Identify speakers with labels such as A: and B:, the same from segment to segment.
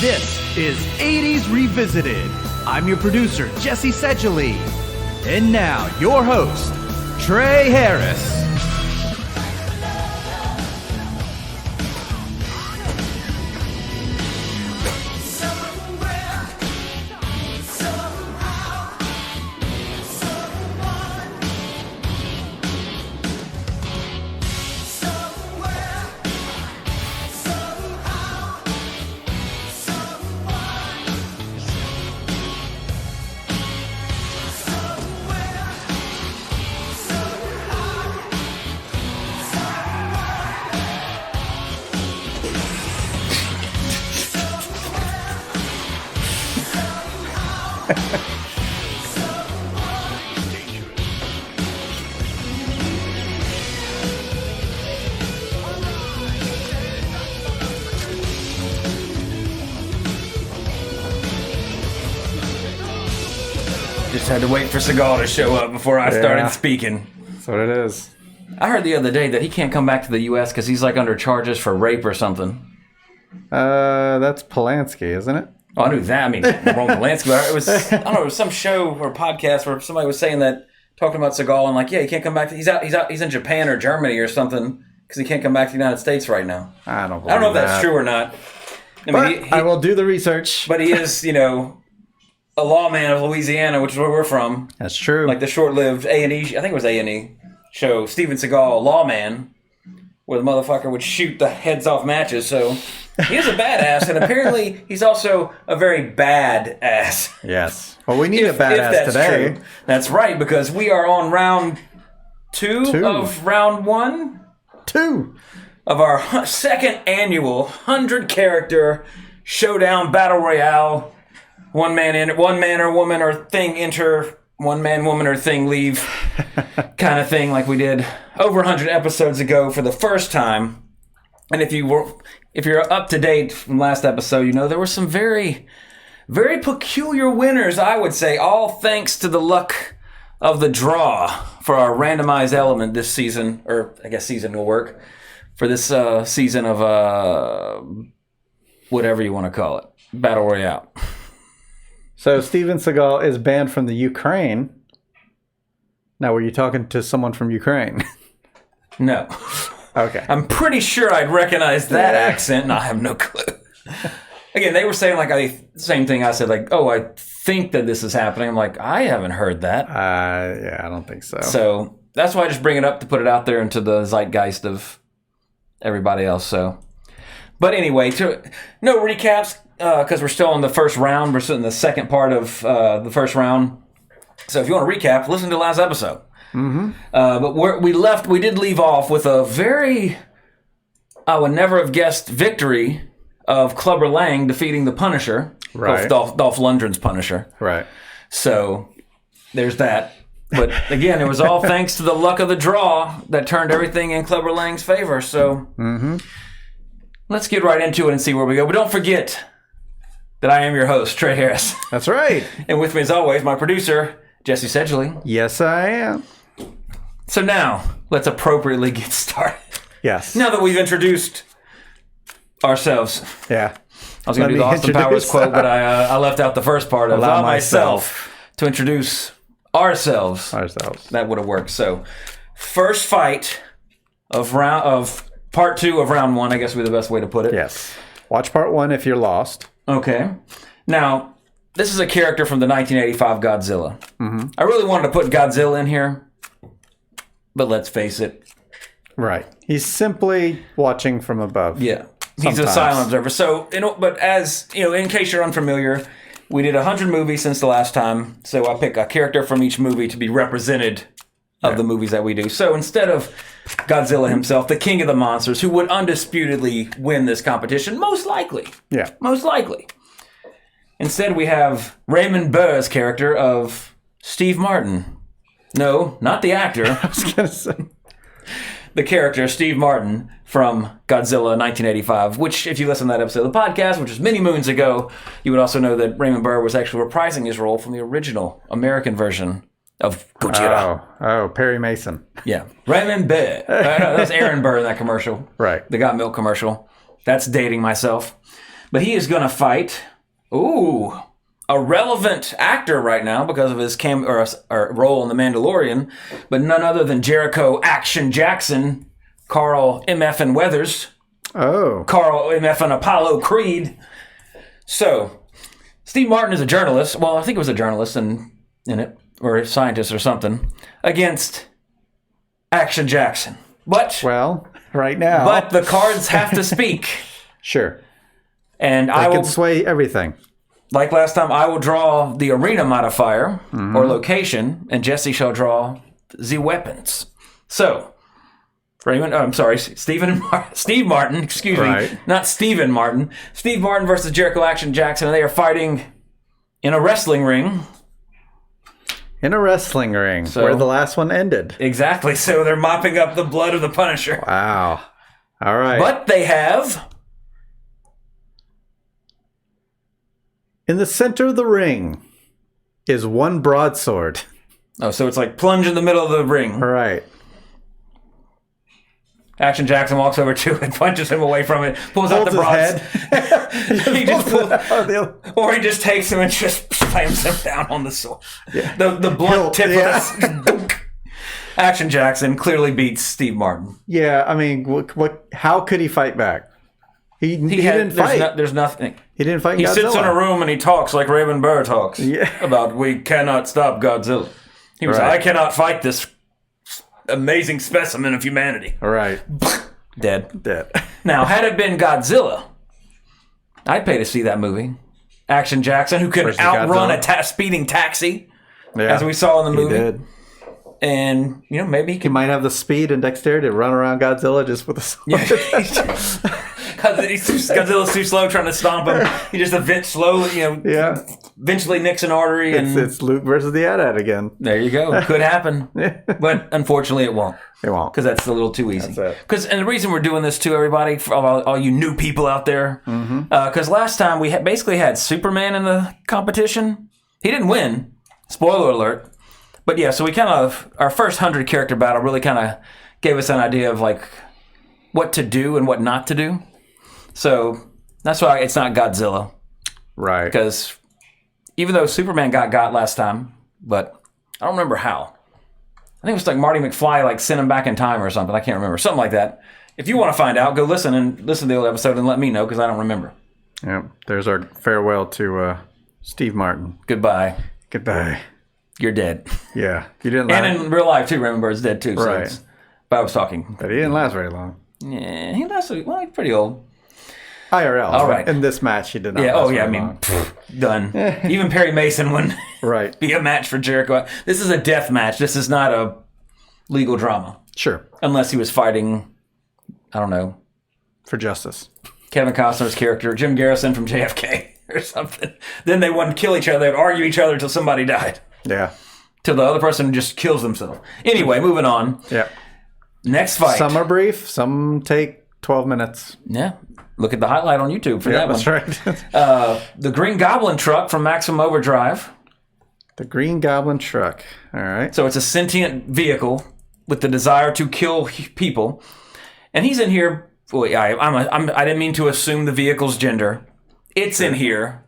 A: This is 80s Revisited. I'm your producer, Jesse Sedgley. And now, your host, Trey Harris.
B: Just had to wait for Seagal to show up before I started speaking.
C: That's what it is.
B: I heard the other day that he can't come back to the U.S. because he's like under charges for rape or something.
C: That's Polanski, isn't it?
B: Oh, I knew that. I mean, Roman Polanski. But it was, I don't know, it was some show or podcast where somebody was saying that, talking about Seagal, and like, yeah, he can't come back. He's in Japan or Germany or something because he can't come back to the United States right now.
C: I don't
B: know if that's true or not. I mean,
C: I will do the research.
B: But he is, a lawman of Louisiana, which is where we're from.
C: That's true.
B: Like the short-lived A&E, I think it was A&E show, Steven Seagal, Lawman, where the motherfucker would shoot the heads off matches. So he is a badass, and apparently he's also a very bad ass.
C: Yes. Well, we need a badass today.
B: True. That's right, because we are on round two of round one. Of our second annual 100-character showdown battle royale. One man or woman or thing enter, one man, woman, or thing leave kind of thing, like we did over 100 episodes ago for the first time. And if you're up to date from last episode, there were some very, very peculiar winners, I would say, all thanks to the luck of the draw for our randomized element this season, or I guess season will work, for this season of whatever you want to call it, Battle Royale.
C: So Steven Seagal is banned from the Ukraine. Now, were you talking to someone from Ukraine?
B: No.
C: Okay.
B: I'm pretty sure I'd recognize that accent, and I have no clue. Again, they were saying like same thing I said, like, oh, I think that this is happening. I'm like, I haven't heard that.
C: Yeah, I don't think so.
B: So that's why I just bring it up to put it out there into the zeitgeist of everybody else. So, but anyway, no recaps. Because we're still in the first round. We're still in the second part of the first round. So if you want to recap, listen to the last episode.
C: Mm-hmm.
B: But we did leave off with a very, I would never have guessed, victory of Clubber Lang defeating the Punisher.
C: Right.
B: Dolph Lundgren's Punisher.
C: Right.
B: So there's that. But again, it was all thanks to the luck of the draw that turned everything in Clubber Lang's favor. So let's get right into it and see where we go. But don't forget that I am your host, Trey Harris.
C: That's right.
B: And with me, as always, my producer, Jesse Sedgley.
C: Yes, I am.
B: So now, let's appropriately get started.
C: Yes.
B: Now that we've introduced ourselves.
C: Yeah.
B: I was going to do the Austin Powers quote, but I left out the first part of allow myself to introduce ourselves. That would have worked. So, first fight of part two of round one, I guess would be the best way to put it.
C: Yes. Watch part one if you're lost.
B: Okay. Now, this is a character from the 1985 Godzilla. Mm-hmm. I really wanted to put Godzilla in here, but let's face it.
C: Right. He's simply watching from above.
B: Yeah. He's a silent observer. So, but as, in case you're unfamiliar, we did 100 movies since the last time. So I pick a character from each movie to be represented of the movies that we do. So instead of Godzilla himself, the king of the monsters, who would undisputedly win this competition, most likely.
C: Yeah.
B: Most likely. Instead, we have Raymond Burr's character of Steve Martin. No, not the actor.
C: I was going to say.
B: The character, Steve Martin, from Godzilla 1985, which, if you listen to that episode of the podcast, which was many moons ago, you would also know that Raymond Burr was actually reprising his role from the original American version of Gojira.
C: Oh, Perry Mason.
B: Yeah. Raymond Burr. That was Aaron Burr in that commercial.
C: Right.
B: The Got Milk commercial. That's dating myself. But he is going to fight, a relevant actor right now because of his role in The Mandalorian, but none other than Jericho Action Jackson, Carl M.F. Weathers.
C: Oh.
B: Carl M.F. Apollo Creed. So, Steve Martin is a journalist. Well, I think it was a journalist in it, or a scientist or something, against Action Jackson. But
C: right now.
B: But the cards have to speak.
C: Sure.
B: And
C: I can sway everything.
B: Like last time, I will draw the arena modifier or location, and Jesse shall draw the weapons. So, Steve Martin, excuse me, not Stephen Martin. Steve Martin versus Jericho Action Jackson, and they are fighting in a wrestling ring.
C: In a wrestling ring, where the last one ended.
B: Exactly. So they're mopping up the blood of the Punisher.
C: Wow. All right.
B: But they have...
C: In the center of the ring is one broadsword.
B: Oh, so it's like plunge in the middle of the ring.
C: Right.
B: Action Jackson walks over to it, punches him away from it, pulls out the broadsword. Or he just takes him and just slams him down on the sword. Yeah. The blunt tip of the... Action Jackson clearly beats Steve Martin.
C: Yeah, I mean, how could he fight back? He didn't fight.
B: There's nothing.
C: He didn't fight
B: He
C: Godzilla.
B: sits in a room and he talks like Raven Burr talks about we cannot stop Godzilla. He was like, I cannot fight this amazing specimen of humanity.
C: All right.
B: Dead. Now, had it been Godzilla, I'd pay to see that movie. Action Jackson, who could outrun a speeding taxi, as we saw in the movie. He did. And, maybe he
C: might have the speed and dexterity to run around Godzilla just with a sword.
B: Yeah. Godzilla's too slow trying to stomp him. He just slowly, eventually nicks an artery.
C: It's Luke versus the AT-AT again.
B: There you go. Could happen. But unfortunately it won't.
C: It won't.
B: Because that's a little too easy. And the reason we're doing this too, everybody, for all you new people out there, because last time we basically had Superman in the competition. He didn't win. Spoiler alert. But yeah, so we our first 100 character battle really kind of gave us an idea of like what to do and what not to do. So that's why it's not Godzilla.
C: Right.
B: Because even though Superman got last time, but I don't remember how. I think it was like Marty McFly sent him back in time or something. I can't remember. Something like that. If you want to find out, go listen to the old episode and let me know because I don't remember.
C: Yeah. There's our farewell to Steve Martin.
B: Goodbye. You're dead.
C: Yeah. You didn't last.
B: And in real life too, Raven Bird's dead too.
C: Right.
B: So but I was talking.
C: But he didn't last very long.
B: Yeah, he lasted, he's pretty old.
C: IRL.
B: All right.
C: In this match, he did not last very long.
B: Done. Even Perry Mason wouldn't be a match for Jericho. This is a death match. This is not a legal drama.
C: Sure.
B: Unless he was fighting, I don't know.
C: For justice.
B: Kevin Costner's character, Jim Garrison from JFK or something. Then they wouldn't kill each other. They'd argue each other until somebody died.
C: Yeah.
B: Till the other person just kills themselves. Anyway, moving on.
C: Yeah.
B: Next fight.
C: Some are brief. Some take 12 minutes.
B: Yeah. Look at the highlight on YouTube for that one.
C: That's right.
B: The Green Goblin truck from Maximum Overdrive.
C: The Green Goblin truck. All right.
B: So it's a sentient vehicle with the desire to kill people. And he's in here. Boy, I didn't mean to assume the vehicle's gender. It's in here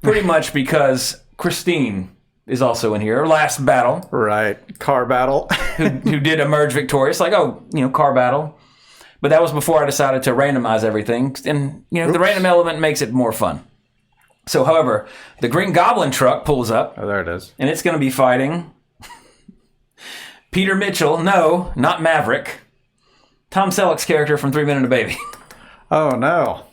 B: pretty much because Christine is also in here. Her last battle.
C: Right. Car battle.
B: who did emerge victorious. Like, car battle. But that was before I decided to randomize everything. And, the random element makes it more fun. So, however, the Green Goblin truck pulls up.
C: Oh, there it is.
B: And it's going to be fighting Peter Mitchell. No, not Maverick. Tom Selleck's character from 3 Men and a Baby.
C: Oh, no.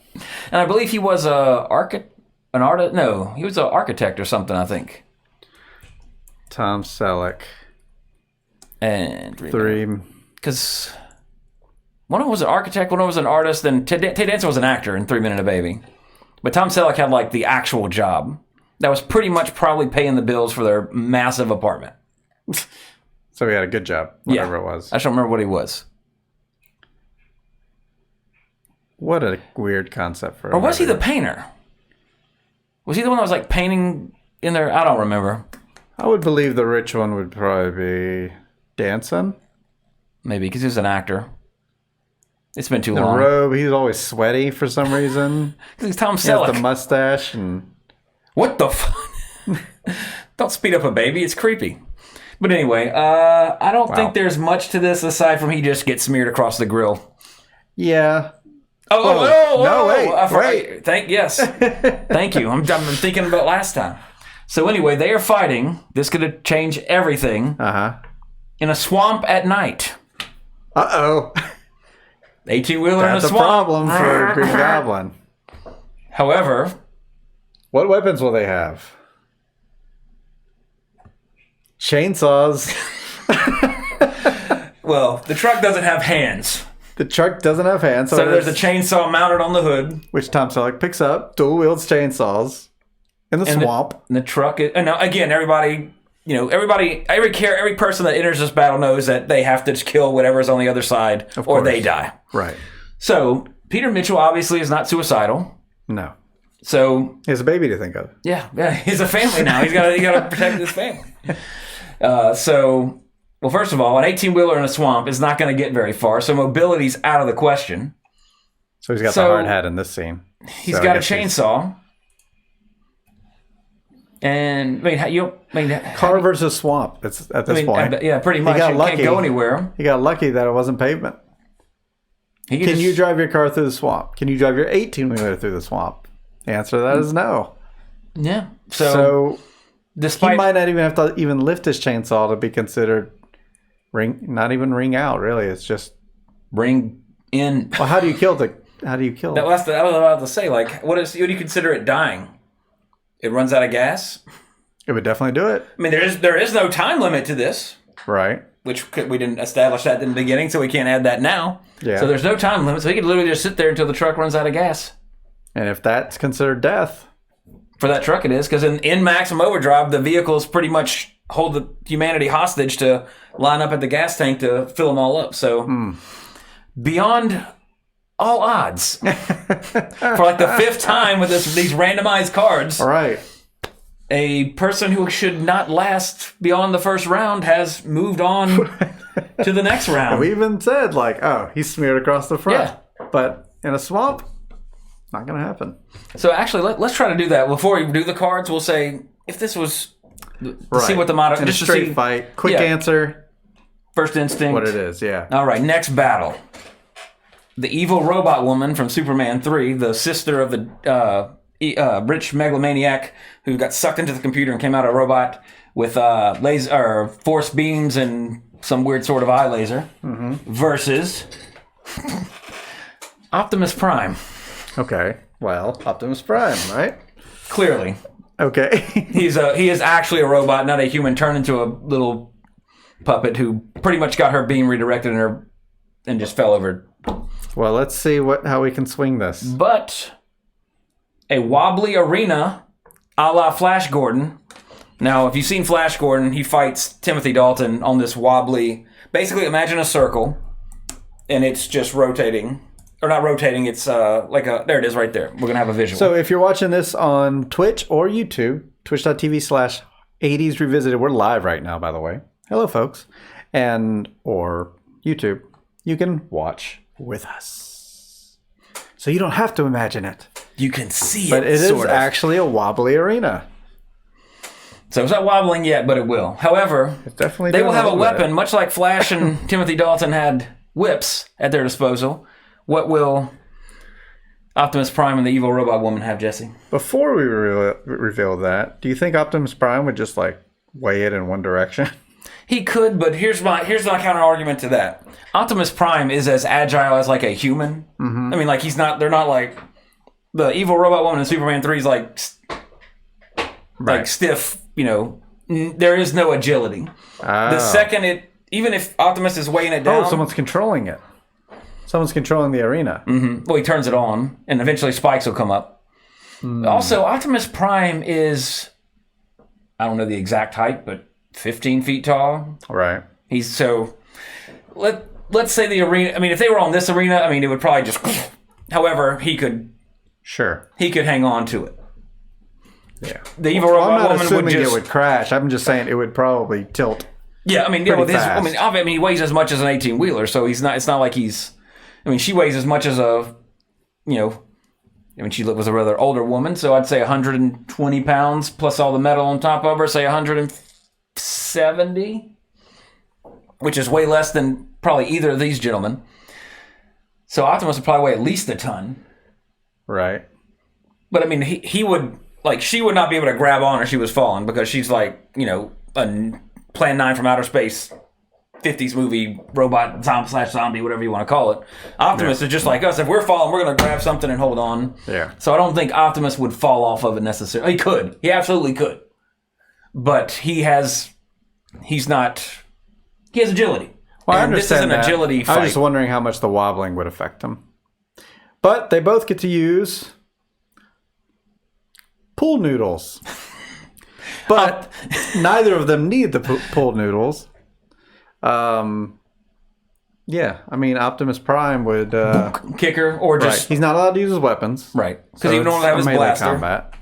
B: And I believe he was an artist. No, he was an architect or something, I think.
C: Tom Selleck.
B: And
C: three.
B: Because one of them was an architect, one of them was an artist, and Ted Danson was an actor in 3 Men and a Baby. But Tom Selleck had the actual job that was pretty much probably paying the bills for their massive apartment.
C: So he had a good job, whatever it was.
B: I just don't remember what he was.
C: What a weird concept for.
B: Or was he the painter? Was he the one that was painting in there? I don't remember.
C: I would believe the rich one would probably be Danson.
B: Maybe because he was an actor. It's been too
C: The
B: long.
C: robe. He's always sweaty for some reason.
B: He's Tom
C: He has
B: Selleck.
C: the mustache and
B: What the fuck? Don't speed up a baby. It's creepy. But anyway, I don't think there's much to this aside from he just gets smeared across the grill.
C: yeah.
B: No,
C: wait.
B: Yes. Thank you. I'm thinking about last time. So anyway, they are fighting. This could change everything. In a swamp at night. 18-wheeler in a
C: That's a
B: swamp.
C: problem for Green Goblin.
B: However,
C: What weapons will they have? Chainsaws.
B: well, the truck doesn't have hands.
C: The truck doesn't have hands,
B: So there's a chainsaw mounted on the hood.
C: which Tom Selleck picks up, dual wields chainsaws in the swamp.
B: And the truck is... And now, again, everybody... every person that enters this battle knows that they have to just kill whatever's on the other side or they die.
C: Right.
B: So, Peter Mitchell obviously is not suicidal.
C: No.
B: So...
C: He has a baby to think of.
B: Yeah, he's a family now. He's got to protect his family. Well, first of all, an 18-wheeler in a swamp is not going to get very far, so mobility's out of the question.
C: So he's got the hard hat in this scene.
B: He's got a chainsaw. And,
C: Car versus swamp. It's at this point.
B: Yeah, pretty much.
C: got
B: You
C: lucky.
B: can't go anywhere.
C: He got lucky that it wasn't pavement. Can you drive your car through the swamp? Can you drive your 18-wheeler through the swamp? The answer to that is no.
B: Yeah.
C: So
B: despite...
C: he might not even have to even lift his chainsaw to be considered not even ring out, really. It's just
B: ring in.
C: Well, how do you kill it?
B: I was about to say, like, what do you consider it dying? It runs out of gas?
C: It would definitely do it.
B: I mean, there is no time limit to this.
C: Right.
B: Which we didn't establish that in the beginning, so we can't add that now.
C: Yeah.
B: So there's no time limit, so he could literally just sit there until the truck runs out of gas.
C: And if that's considered death...
B: For that truck it is, because in Maximum Overdrive, the vehicles pretty much hold the humanity hostage to line up at the gas tank to fill them all up. So, beyond all odds, for like the fifth time with these randomized cards,
C: All right.
B: a person who should not last beyond the first round has moved on to the next round.
C: We even said, like, oh, he's smeared across the front.
B: Yeah.
C: But in a swamp, not going to happen.
B: So actually, let's try to do that. Before we do the cards, we'll say, if this was... See what the motto...
C: In a straight fight. Quick answer.
B: First instinct.
C: What it is, yeah.
B: All right, next battle. The evil robot woman from Superman 3, the sister of the rich megalomaniac who got sucked into the computer and came out a robot with laser force beams and some weird sort of eye laser, versus Optimus Prime.
C: Okay. Well, Optimus Prime, right?
B: Clearly.
C: Okay.
B: He is actually a robot, not a human turned into a little puppet who pretty much got her beam redirected and just fell over.
C: Well, let's see how we can swing this.
B: But a wobbly arena a la Flash Gordon. Now, if you've seen Flash Gordon, he fights Timothy Dalton on this wobbly... Basically, imagine a circle, and it's just rotating. Or not rotating, it's like a... There it is right there. We're going to have a visual.
C: So if you're watching this on Twitch or YouTube, twitch.tv/80s Revisited. We're live right now, by the way. Hello, folks. Or YouTube. You can watch with us. So you don't have to imagine it.
B: You can see
C: But it
B: sort
C: is
B: of.
C: actually a wobbly arena.
B: So it's not wobbling yet, but it will. However,
C: Definitely
B: they will
C: doing
B: have a
C: little bit.
B: weapon, much like Flash and Timothy Dalton had whips at their disposal. What will Optimus Prime and the evil robot woman have, Jesse?
C: Before we reveal that, do you think Optimus Prime would just like weigh it in one direction?
B: He could, but here's my counter argument to that. Optimus Prime is as agile as like a human. I mean, like they're not like the evil robot woman in Superman 3 is like stiff. You know, there is no agility. The second even if Optimus is weighing it down,
C: someone's controlling it. Someone's controlling the arena.
B: Well, he turns it on, and eventually spikes will come up. Also, Optimus Prime is, I don't know the exact height, but 15 feet tall.
C: Right.
B: He's so... Let's say the arena... I mean, if they were on this arena, I mean, it would probably just... However, he could...
C: Sure.
B: He could hang on to it.
C: Yeah.
B: The evil robot
C: I'm not
B: woman
C: assuming
B: would just...
C: it would crash. I'm just saying it would probably tilt.
B: Yeah, I mean,
C: Pretty fast.
B: he weighs as much as an 18-wheeler, so he's not... It's not like he's... I mean, she weighs as much as a, you know, I mean, she was a rather older woman, so I'd say 120 pounds plus all the metal on top of her, say 170, which is way less than probably either of these gentlemen. So Optimus would probably weigh at least a ton.
C: Right.
B: But I mean, he would, like, she would not be able to grab on her if she was falling because she's like, you know, a Plan 9 from outer space 50s movie robot zombie, whatever you want to call it. Optimus is just like us. If we're falling, we're going to grab something and hold on.
C: Yeah.
B: So I don't think Optimus would fall off of it necessarily. He could. He absolutely could. But he has agility.
C: Well, I
B: and
C: understand
B: this is an
C: that.
B: agility fight.
C: I was just wondering how much the wobbling would affect him. But they both get to use pool noodles. But neither of them need the pool noodles. Yeah, I mean, Optimus Prime would
B: kicker or just
C: right. He's not allowed to use his weapons,
B: right? Because he would normally have his blaster.
C: Combat.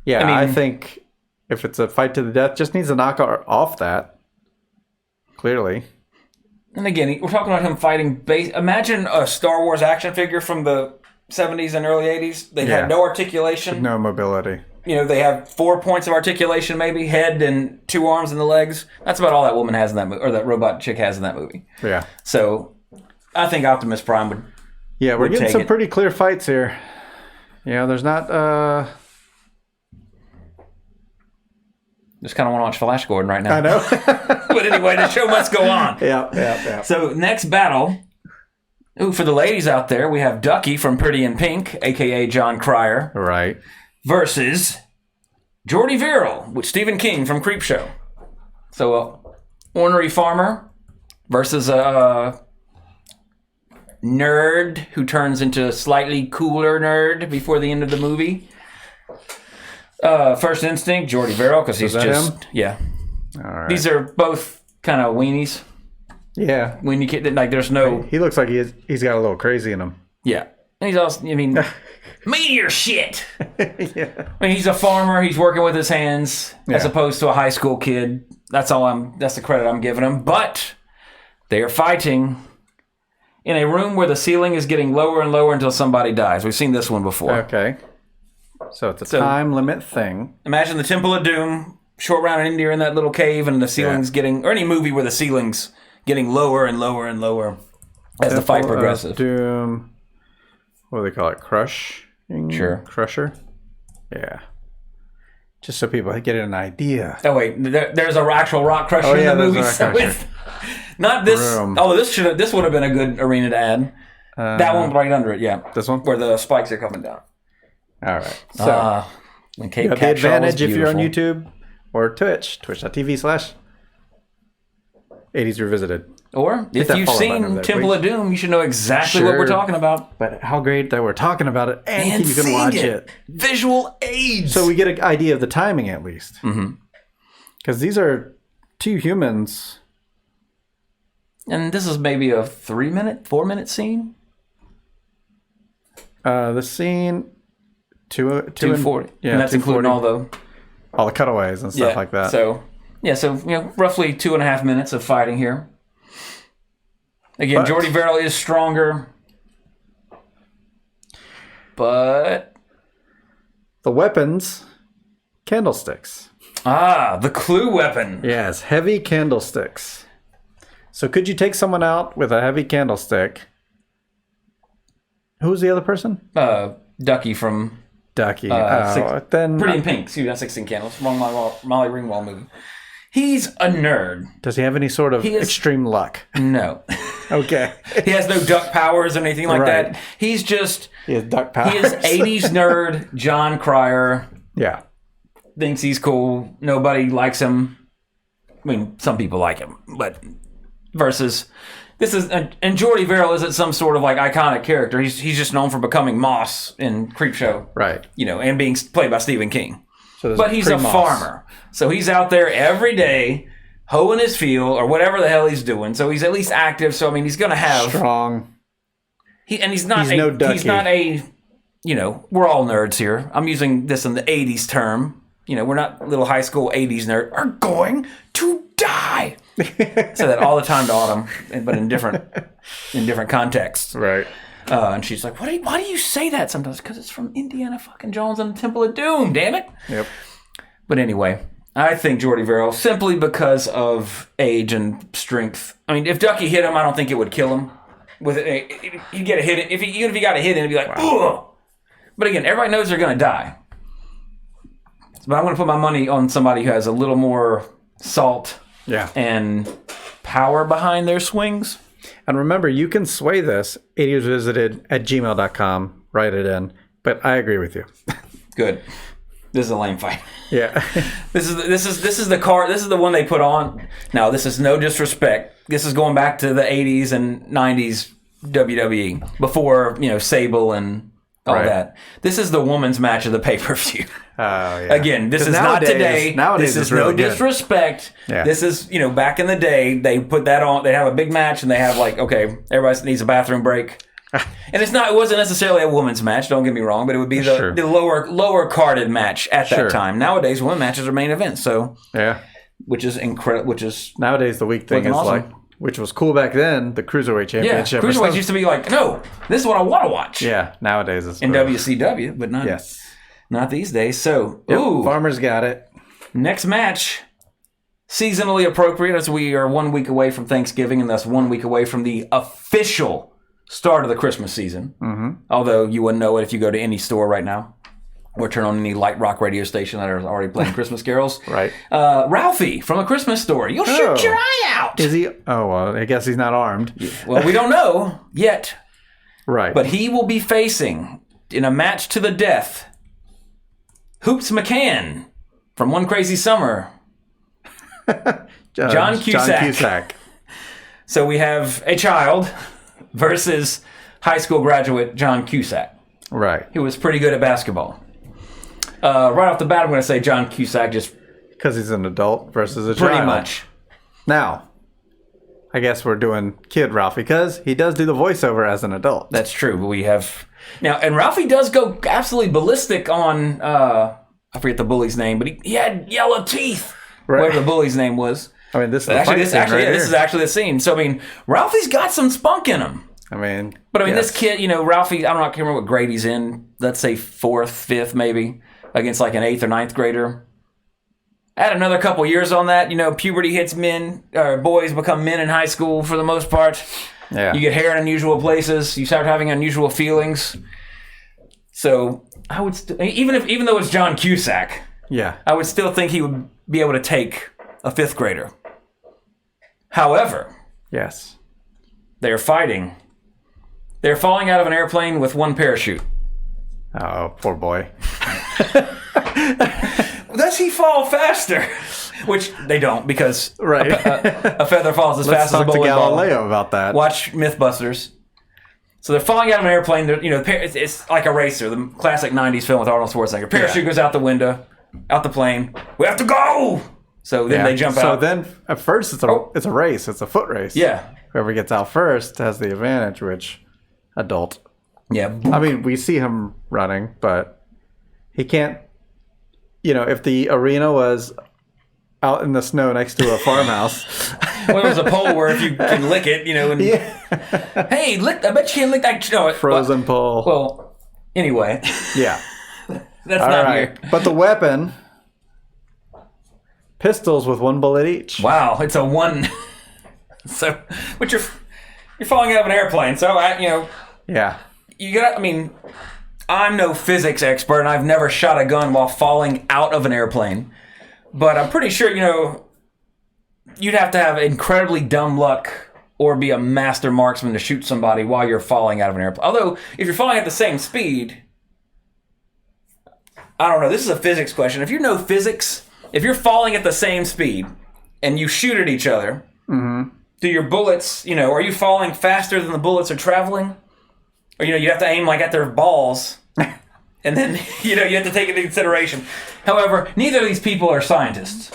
C: Yeah, I mean, I think if it's a fight to the death, just needs to knock off that. Clearly.
B: And again, we're talking about him fighting. Imagine a Star Wars action figure from the 70s and early 80s. They had no articulation,
C: no mobility.
B: You know, they have 4 points of articulation, maybe head and 2 arms in the legs. That's about all that woman has in that movie, or that robot chick has in that movie.
C: Yeah.
B: So, I think Optimus Prime would.
C: Yeah, we're getting some pretty clear fights here. Yeah, there's not.
B: Just kind of want to watch Flash Gordon right now.
C: I know.
B: But anyway, the show must go on.
C: Yeah.
B: So next battle. Ooh, for the ladies out there, we have Ducky from Pretty in Pink, a.k.a. John Cryer.
C: Right.
B: Versus Jordy Verrill with Stephen King from Creepshow. So a ornery farmer versus a nerd who turns into a slightly cooler nerd before the end of the movie. First Instinct, Jordy Verrill, because he's just
C: him?
B: Yeah.
C: All right.
B: These are both kind of weenies.
C: Yeah.
B: When you get like, there's no.
C: He looks like he's got a little crazy in him.
B: Yeah, and he's also. I mean, meteor shit.
C: Yeah.
B: I mean, he's a farmer. He's working with his hands as opposed to a high school kid. That's the credit I'm giving him. But they are fighting in a room where the ceiling is getting lower and lower until somebody dies. We've seen this one before.
C: Okay. So it's a time limit thing.
B: Imagine the Temple of Doom, short round in India in that little cave, and the ceiling's getting, or any movie where the ceiling's getting lower and lower and lower as the fight progresses.
C: Doom. What do they call it? Crush?
B: Sure.
C: Crusher? Yeah. Just so people get an idea.
B: Oh, wait. There's an actual rock crusher in the movie. So it's not this.
C: Room.
B: Oh, this would have been a good arena to add. That one right under it, yeah.
C: This one?
B: Where the spikes are coming down.
C: All right. So
B: when
C: you have the advantage if you're on YouTube or Twitch, twitch.tv/80s Revisited.
B: Or if you've seen Temple of Doom, you should know exactly what we're talking about.
C: But how great that we're talking about it and you can watch it.
B: Visual aids.
C: So we get an idea of the timing at least. Because these are two humans.
B: And this is maybe a 4-minute scene?
C: The scene...
B: 240.
C: Yeah,
B: and that's including all the
C: cutaways and stuff like that.
B: So roughly 2.5 minutes of fighting here. Again, Jordy Verrill is stronger, but
C: the weapons, candlesticks.
B: The clue weapon.
C: Yes, heavy candlesticks. So could you take someone out with a heavy candlestick? Who's the other person?
B: Ducky from
C: Ducky.
B: Then Pretty in Pink. Excuse me, not 16 Candles. Wrong Molly Ringwald movie. He's a nerd.
C: Does he have any sort of extreme luck?
B: No.
C: Okay.
B: He has no duck powers or anything like that. He's just...
C: He has duck powers.
B: He is 80s nerd, John Cryer.
C: Yeah.
B: Thinks he's cool. Nobody likes him. I mean, some people like him, but... Versus... This is... And Jordy Verrill isn't some sort of, like, iconic character. He's just known for becoming Moss in Creepshow.
C: Right.
B: You know, and being played by Stephen King.
C: But
B: he's a farmer. So he's out there every day hoeing his field or whatever the hell he's doing. So he's at least active. So, I mean, he's going to have...
C: Strong.
B: He's not a... You know, we're all nerds here. I'm using this in the 80s term. You know, we're not little high school 80s nerds. Are going to die. I say that all the time to Autumn, but in different contexts.
C: Right.
B: And she's like, why do you say that sometimes? Because it's from Indiana fucking Jones and the Temple of Doom, damn it.
C: Yep.
B: But anyway, I think Jordy Verrill, simply because of age and strength. I mean, if Ducky hit him, I don't think it would kill him. He'd get a hit. Even if he got a hit, it'd be like, ugh. But again, everybody knows they're going to die. But I'm going to put my money on somebody who has a little more salt and power behind their swings.
C: And remember, you can sway this, 80svisited@gmail.com. Write it in. But I agree with you.
B: Good. This is a lame fight.
C: Yeah.
B: This is the card. This is the one they put on. Now, this is no disrespect. This is going back to the 80s and 90s WWE before, Sable and all that. This is the women's match of the pay-per-view.
C: Oh, yeah.
B: Again, this is not today.
C: Nowadays
B: this is
C: really
B: no
C: good.
B: Disrespect.
C: Yeah.
B: This is, back in the day, they put that on. They have a big match, and they have okay, everybody needs a bathroom break. And it wasn't necessarily a women's match, don't get me wrong, but it would be the lower carded match at that time. Nowadays, women's matches are main events, so which is incredible.
C: Nowadays the weak thing is
B: awesome.
C: which was cool back then, the Cruiserweight Championship.
B: Yeah, Cruiserweights used to be no, this is what I want to watch.
C: Yeah, nowadays it's
B: in WCW, but not these days. So,
C: Farmer's got it.
B: Next match, seasonally appropriate as we are 1 week away from Thanksgiving and thus 1 week away from the official start of the Christmas season. Mm-hmm. Although you wouldn't know it if you go to any store right now or turn on any light rock radio station that are already playing Christmas carols.
C: Right.
B: Ralphie from A Christmas Story. You'll shoot your eye out.
C: Is he? Oh, well, I guess he's not armed.
B: Yeah. Well, we don't know yet.
C: Right.
B: But he will be facing, in a match to the death, Hoops McCann from One Crazy Summer. John Cusack. So we have a child versus high school graduate John Cusack.
C: Right.
B: Who was pretty good at basketball. Right off the bat, I'm going to say John Cusack just...
C: Because he's an adult versus a
B: pretty
C: child.
B: Pretty much.
C: Now, I guess we're doing Kid Ralphie because he does do the voiceover as an adult.
B: That's true. But we have... Now, and Ralphie does go absolutely ballistic on... I forget the bully's name, but he had yellow teeth. Right. Whatever the bully's name was.
C: I mean, this is
B: this is actually the scene. So, I mean, Ralphie's got some spunk in him. But this kid, Ralphie, I can't remember what grade he's in. Let's say 4th, 5th, maybe, against an 8th or 9th grader. Add another couple years on that. Puberty hits boys become men in high school for the most part. Yeah. You get hair in unusual places. You start having unusual feelings. So I would even though it's John Cusack, I would still think he would be able to take a 5th grader. However, they're fighting. They're falling out of an airplane with one parachute.
C: Oh, poor boy.
B: Does he fall faster? Which they don't, because a feather falls as fast as a bowling ball.
C: Let's talk to Galileo about that.
B: Watch Mythbusters. So they're falling out of an airplane. It's like a racer, the classic 90s film with Arnold Schwarzenegger. Parachute goes out the window, out the plane. We have to go! So then they jump out.
C: So then, at first, it's a race. It's a foot race.
B: Yeah.
C: Whoever gets out first has the advantage, which... adult.
B: Yeah.
C: I mean, we see him running, but he can't... if the arena was out in the snow next to a farmhouse...
B: Well, there's a pole where if you can lick it, and... Hey, lick... I bet you can lick that...
C: Frozen pole.
B: Well, anyway.
C: Yeah.
B: That's all not here.
C: But the weapon... pistols with one bullet each.
B: Wow, it's a one... So, but you're falling out of an airplane, so
C: yeah.
B: You got. I mean, I'm no physics expert, and I've never shot a gun while falling out of an airplane. But I'm pretty sure you'd have to have incredibly dumb luck or be a master marksman to shoot somebody while you're falling out of an airplane. Although, if you're falling at the same speed, I don't know. This is a physics question. If you know physics, if you're falling at the same speed and you shoot at each other. Mm-hmm. Do your bullets, are you falling faster than the bullets are traveling? Or, you have to aim at their balls. And then, you have to take it into consideration. However, neither of these people are scientists.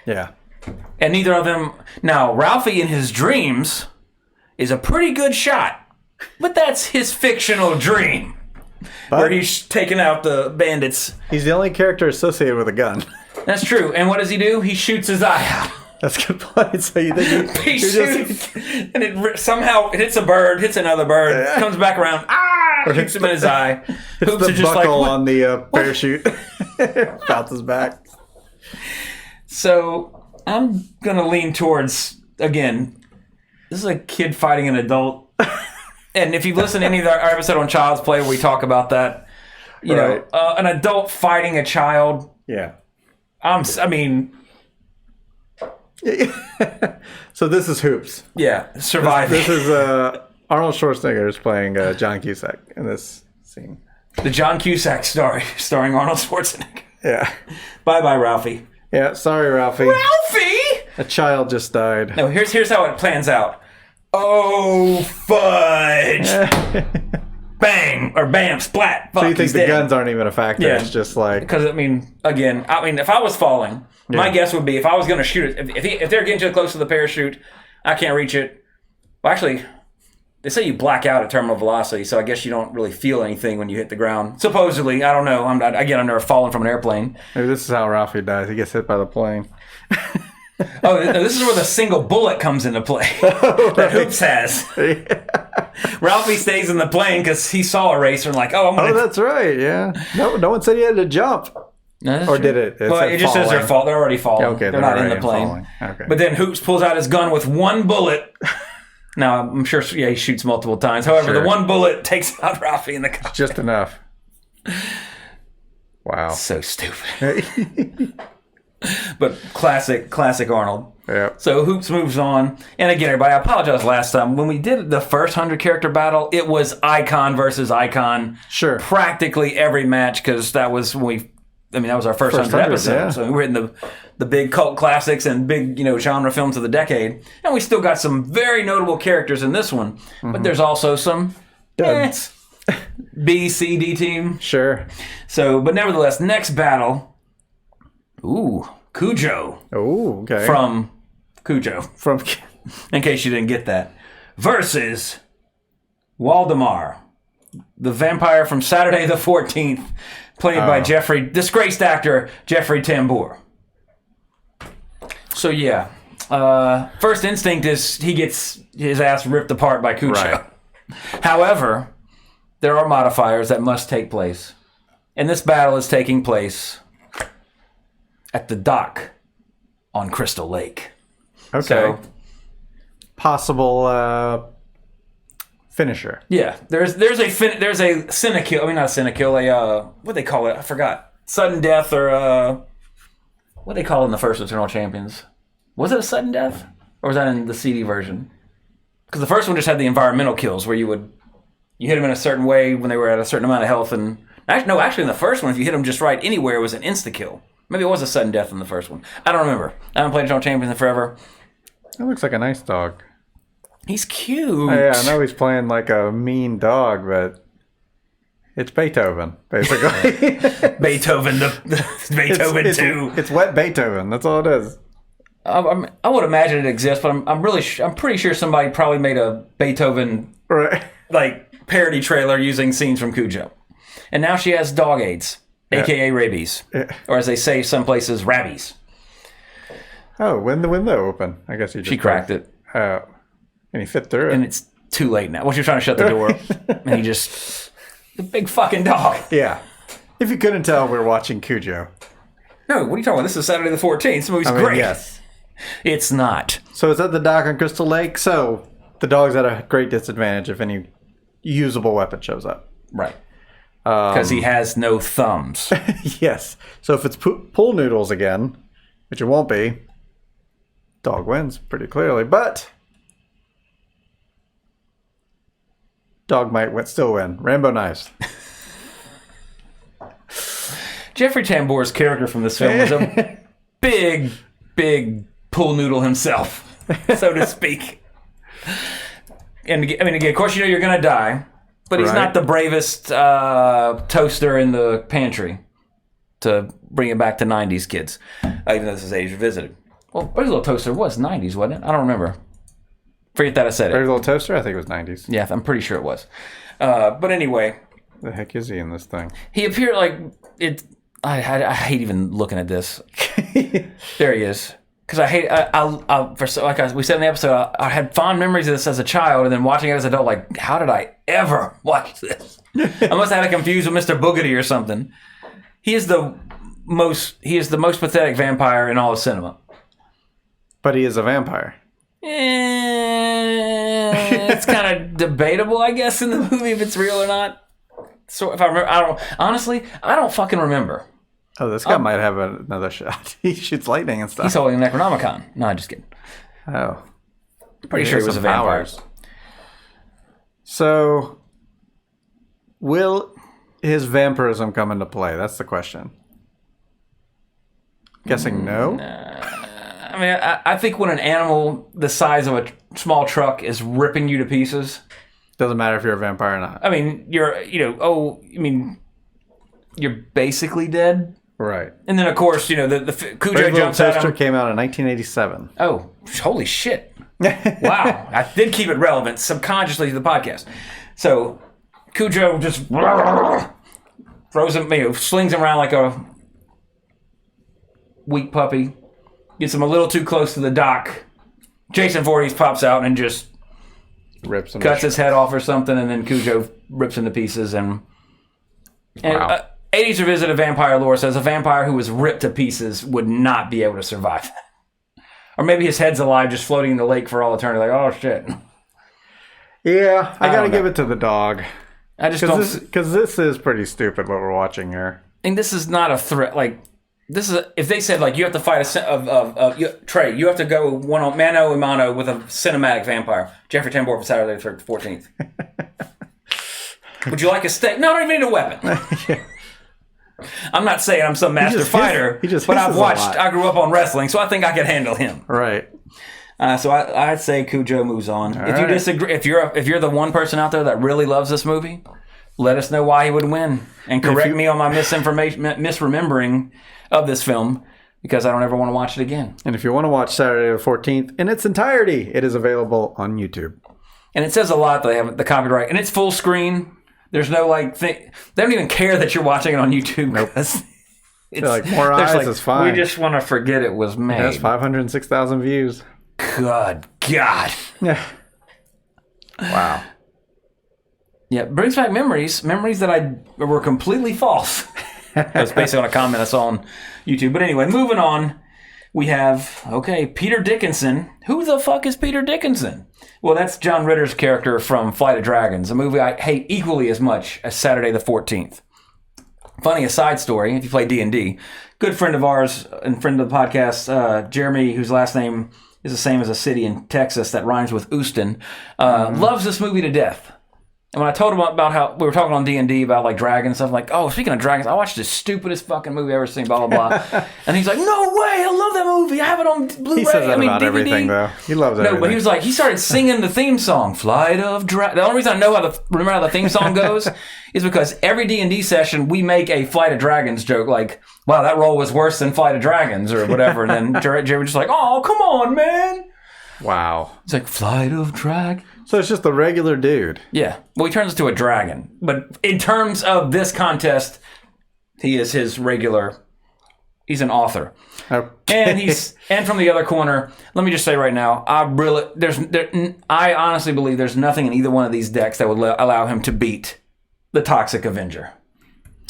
C: Yeah.
B: And neither of them... Now, Ralphie in his dreams is a pretty good shot. But that's his fictional dream. Where he's taking out the bandits.
C: He's the only character associated with a gun.
B: That's true. And what does he do? He shoots his eye out.
C: That's a good point. So you think
B: he shoots, and it somehow hits a bird, hits another bird, comes back around,
C: or
B: shoots him in his eye.
C: Hits the buckle on the parachute. Bounces back.
B: So I'm going to lean towards, again, this is a kid fighting an adult. And if you listen to any of our episode on Child's Play where we talk about that, you know, an adult fighting a child.
C: Yeah.
B: I mean...
C: So this is Hoops.
B: Yeah, surviving.
C: This is Arnold Schwarzenegger is playing John Cusack in this scene.
B: The John Cusack story, starring Arnold Schwarzenegger.
C: Yeah.
B: Bye-bye, Ralphie.
C: Yeah, sorry, Ralphie.
B: Ralphie!
C: A child just died.
B: No, here's how it plans out. Oh, fudge! Bang! Or bam, splat. Fuck,
C: so you think the guns aren't even a factor?
B: Yeah.
C: It's just like...
B: Because, again, if I was falling, my guess would be if I was going to shoot it, if they're getting too close to the parachute, I can't reach it. Well, actually, they say you black out at terminal velocity, so I guess you don't really feel anything when you hit the ground. Supposedly, I don't know. I've never fallen from an airplane.
C: Maybe this is how Ralphie dies. He gets hit by the plane.
B: Oh, this is where the single bullet comes into play that Hoops has. Yeah. Ralphie stays in the plane because he saw a racer and
C: that's right. Yeah. No one said he had to jump.
B: No,
C: or
B: true.
C: did it?
B: It just says they're falling. They're already falling.
C: Yeah, okay,
B: they're not in the plane.
C: Falling. Okay.
B: But then Hoops pulls out his gun with one bullet. Now, I'm sure, he shoots multiple times. However, the one bullet takes out Ralphie in the cockpit.
C: Just enough. Wow.
B: So stupid. But classic Arnold.
C: Yeah.
B: So Hoops moves on. And again, everybody, I apologize last time. When we did the first 100-character battle, it was icon versus icon.
C: Sure.
B: Practically every match, because that was when that was our first 100 episode. Yeah. So we were in the big cult classics and big, genre films of the decade. And we still got some very notable characters in this one. Mm-hmm. But there's also some B, C, D team.
C: Sure.
B: So, but nevertheless, next battle. Ooh, Cujo.
C: Ooh, okay.
B: From Cujo. In case you didn't get that. Versus Waldemar, the vampire from Saturday the 14th, played by disgraced actor Jeffrey Tambor. So yeah, first instinct is he gets his ass ripped apart by Cujo. Right. However, there are modifiers that must take place. And this battle is taking place at the dock on Crystal Lake.
C: Okay. So, possible finisher.
B: Yeah, there's a Cinekill. I mean, not Cinekill. What they call it? I forgot. Sudden death or what they call it in the first Eternal Champions. Was it a sudden death, or was that in the CD version? Because the first one just had the environmental kills where you hit them in a certain way when they were at a certain amount of health, and actually in the first one, if you hit them just right anywhere, it was an insta kill. Maybe it was a sudden death in the first one. I don't remember. I haven't played Eternal Champions in forever.
C: It looks like a nice dog.
B: He's cute.
C: Oh, yeah, I know he's playing like a mean dog, but it's Beethoven, basically.
B: Beethoven, Beethoven 2.
C: It's wet Beethoven. That's all it is.
B: I would imagine it exists, but I'm pretty sure somebody probably made a Beethoven parody trailer using scenes from Cujo. And now she has dog AIDS, aka rabies, or as they say some places, rabbies.
C: Oh, when the window open? I guess she
B: cracked it.
C: Oh, and he fit through it.
B: And it's too late now. Well, she was trying to shut the door, and the big fucking dog.
C: Yeah. If you couldn't tell, we're watching Cujo.
B: No, what are you talking about? This is Saturday the 14th. This movie's great.
C: Yes.
B: It's not.
C: So it's at the dock on Crystal Lake. So the dog's at a great disadvantage if any usable weapon shows up.
B: Right. Because he has no thumbs.
C: Yes. So if it's pool noodles again, which it won't be, dog wins pretty clearly. But dog might still win. Rambo knives.
B: Jeffrey Tambor's character from this film was a big pool noodle himself, so to speak. And I mean, again, of course, you're going to die, but he's not the bravest toaster in the pantry to bring it back to 90s kids, even though this is age revisited. Well, Brave Little Toaster was 90s, wasn't it? I don't remember. Forget that I said it.
C: Brave Little Toaster? I think it was 90s.
B: Yeah, I'm pretty sure it was. But anyway.
C: The heck is he in this thing?
B: He appeared like it. I hate even looking at this. There he is. because I hate, we said in the episode, I had fond memories of this as a child, and then watching it as an adult, like, how did I ever watch this? I must have had it confused with Mr. Boogedy or something. He is the most pathetic vampire in all of cinema.
C: But he is a vampire.
B: It's kind of debatable, I guess, in the movie if it's real or not. So if I remember, I don't fucking remember.
C: Oh, this guy might have another shot. He shoots lightning and stuff.
B: He's holding a Necronomicon. No, I'm just kidding.
C: Oh.
B: Pretty sure he was a vampire.
C: So, will his vampirism come into play? That's the question. Guessing no?
B: I mean, I think when an animal the size of a small truck is ripping you to pieces...
C: Doesn't matter if you're a vampire or not.
B: I mean, you're basically dead.
C: Right.
B: And then, of course, the Cujo jumps at him.
C: Came out in 1987.
B: Oh, holy shit. Wow. I did keep it relevant subconsciously to the podcast. So, Cujo just throws him, slings him around like a weak puppy. Gets him a little too close to the dock. Jason Voorhees pops out and just
C: rips him,
B: cuts his head off or something, and then Cujo rips him to pieces. And wow. 80s Revisited Vampire lore says a vampire who was ripped to pieces would not be able to survive. Or maybe his head's alive just floating in the lake for all eternity. Like, oh, shit.
C: Yeah, I gotta give it to the dog.
B: I just don't...
C: Because this is pretty stupid what we're watching here.
B: And this is not a threat. Like, this is... If they said, like, you have to fight Trey, you have to go mano a mano with a cinematic vampire. Jeffrey Tambor for Saturday the 14th. Would you like a steak? No, I don't even need a weapon. Yeah. I'm not saying I'm some master fighter, but I grew up on wrestling, so I think I can handle him.
C: Right.
B: So I'd say Cujo moves on. If you disagree, if you're the one person out there that really loves this movie, let us know why he would win and correct me on my misremembering of this film, because I don't ever want to watch it again.
C: And if you want to watch Saturday the 14th in its entirety, it is available on YouTube.
B: And it says a lot that they have the copyright, and it's full screen. There's no they don't even care that you're watching it on YouTube.
C: Nope. It's like more eyes is fine.
B: We just want to forget it was made.
C: It has 506,000 views.
B: Good God.
C: Yeah. Wow.
B: Yeah, brings back memories that were completely false. That's based on a comment I saw on YouTube. But anyway, moving on. We have, Peter Dickinson. Who the fuck is Peter Dickinson? Well, that's John Ritter's character from Flight of Dragons, a movie I hate equally as much as Saturday the 14th. Funny aside story, if you play D&D, good friend of ours and friend of the podcast, Jeremy, whose last name is the same as a city in Texas that rhymes with Houston, loves this movie to death. And when I told him about how we were talking on D&D about like dragons and stuff, I'm like, oh, speaking of dragons, I watched the stupidest fucking movie I've ever seen, blah, blah, blah. And he's like, no way, I love that movie. I have it on Blu-ray.
C: He says that about
B: DVD.
C: everything, though. He loves everything.
B: No, but he was like, he started singing the theme song, Flight of Dragons. The only reason I know remember how the theme song goes is because every D&D session, we make a Flight of Dragons joke, like, wow, that role was worse than Flight of Dragons or whatever. And then Jerry was just like, oh, come on, man.
C: Wow.
B: It's like, Flight of Dragons.
C: So it's just the regular dude.
B: Yeah. Well, he turns into a dragon. But in terms of this contest, he is he's an author. Okay. And from the other corner, let me just say right now, I honestly believe there's nothing in either one of these decks that would allow him to beat the Toxic Avenger.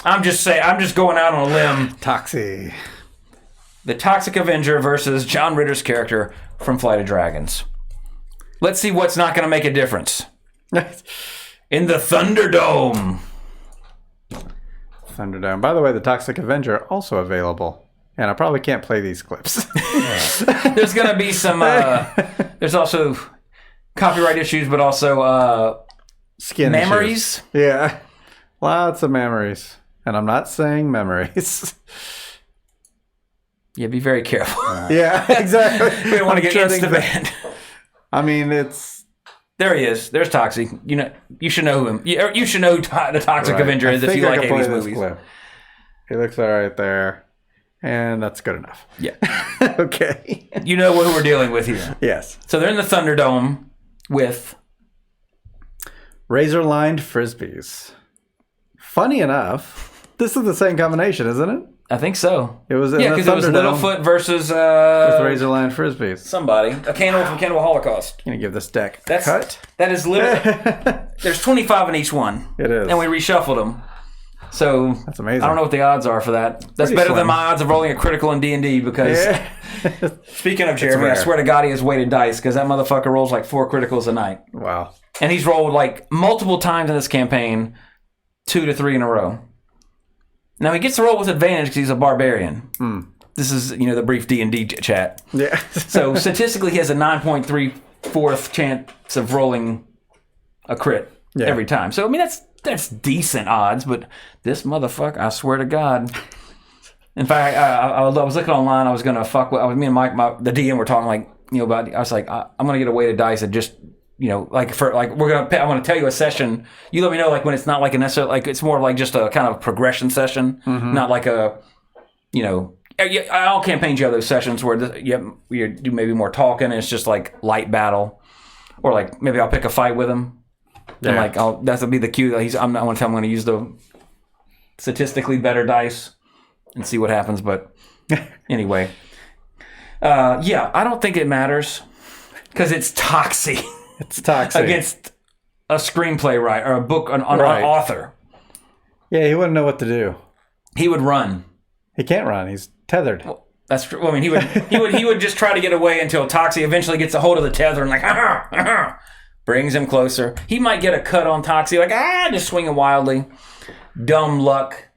B: I'm just going out on a limb.
C: Toxie.
B: The Toxic Avenger versus John Ritter's character from Flight of Dragons. Let's see what's not going to make a difference. In the Thunderdome.
C: Thunderdome. By the way, the Toxic Avenger also available. And I probably can't play these clips.
B: There's going to be some... there's also copyright issues, but also
C: skin
B: memories.
C: Issues. Yeah. Lots of memories. And I'm not saying memories.
B: Yeah, be very careful.
C: Yeah, exactly.
B: We don't want to get insta-banned.
C: I mean, it's...
B: There he is. There's Toxic. You should know him. You should know who the Toxic Avenger is if you like 80s movies. Clip.
C: He looks all right there. And that's good enough.
B: Yeah.
C: Okay.
B: You know who we're dealing with here.
C: Yes.
B: So they're in the Thunderdome with...
C: razor-lined Frisbees. Funny enough, this is the same combination, isn't it?
B: I think so.
C: It was in the
B: because it was
C: Thunderdome
B: Littlefoot versus
C: with Razorline Frisbees.
B: somebody. A Cannibal from Cannibal Holocaust.
C: I'm going to give this deck a cut.
B: That is literally... There's 25 in each one.
C: It is.
B: And we reshuffled them. So
C: that's amazing.
B: I don't know what the odds are for that. That's better than my odds of rolling a critical in D&D because... Yeah. Speaking of Jeremy, I swear to God he has weighted dice because that motherfucker rolls like 4 criticals a night.
C: Wow.
B: And he's rolled like multiple times in this campaign, 2 to 3 in a row. Now he gets to roll with advantage because he's a barbarian. This is, the brief D&D chat.
C: Yeah.
B: So statistically he has a 9.34 chance of rolling a crit every time. So, I mean, that's decent odds, but this motherfucker, I swear to God. In fact, I was looking online. I was going to fuck with... me and Mike, the DM, were talking like, about... I was like, I'm going to get a weighted dice and just... I'm going to tell you a session. You let me know, like, when it's not like a necessarily, like, it's more like just a kind of progression session, not like a, all campaigns you have those sessions where you do maybe more talking and it's just like light battle, or like maybe I'll pick a fight with him, and like that'll be the cue that I'm going to use the statistically better dice and see what happens. But anyway, I don't think it matters because it's Toxie.
C: It's toxic.
B: Against a screenplay writer or a book, an author.
C: Yeah, he wouldn't know what to do.
B: He would run.
C: He can't run. He's tethered.
B: Well, that's true. I mean, he would just try to get away until Toxie eventually gets a hold of the tether and like brings him closer. He might get a cut on Toxie, like just swinging wildly. Dumb luck.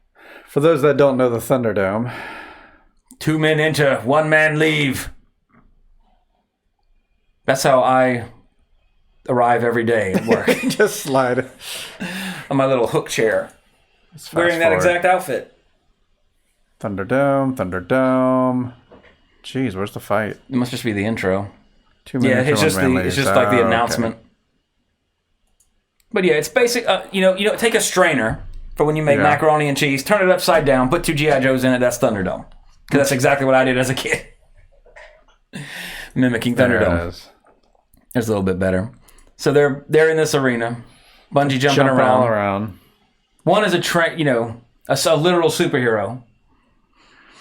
C: For those that don't know the Thunderdome,
B: 2 men enter, 1 man leave. That's how I arrive every day at work.
C: Just slide
B: on my little hook chair, wearing that exact outfit.
C: Thunderdome. Jeez, where's the fight?
B: It must just be the intro.
C: 2 minutes.
B: It's just like the announcement. Okay. But yeah, it's basic. Take a strainer for when you make macaroni and cheese, turn it upside down, put 2 GI Joes in it. That's Thunderdome, because that's exactly what I did as a kid, mimicking Thunderdome. It's a little bit better. So they're in this arena, bungee jumping around.
C: All around.
B: One is a literal superhero.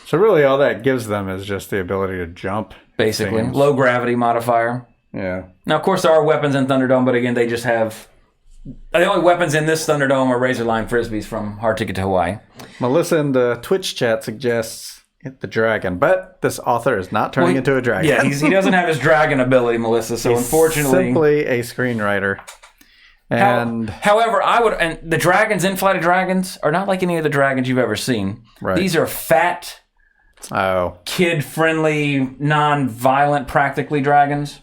C: So really, all that gives them is just the ability to jump.
B: Basically, low gravity modifier.
C: Yeah.
B: Now, of course, there are weapons in Thunderdome, but again, they just have... The only weapons in this Thunderdome are Razorline Frisbees from Hard Ticket to Hawaii.
C: Melissa in the Twitch chat suggests the dragon, but this author is not turning into a dragon.
B: Yeah, he doesn't have his dragon ability, Melissa, so he's unfortunately...
C: simply a screenwriter. And
B: however, and the dragons in Flight of Dragons are not like any of the dragons you've ever seen.
C: Right.
B: These are fat, kid-friendly, non-violent, practically dragons.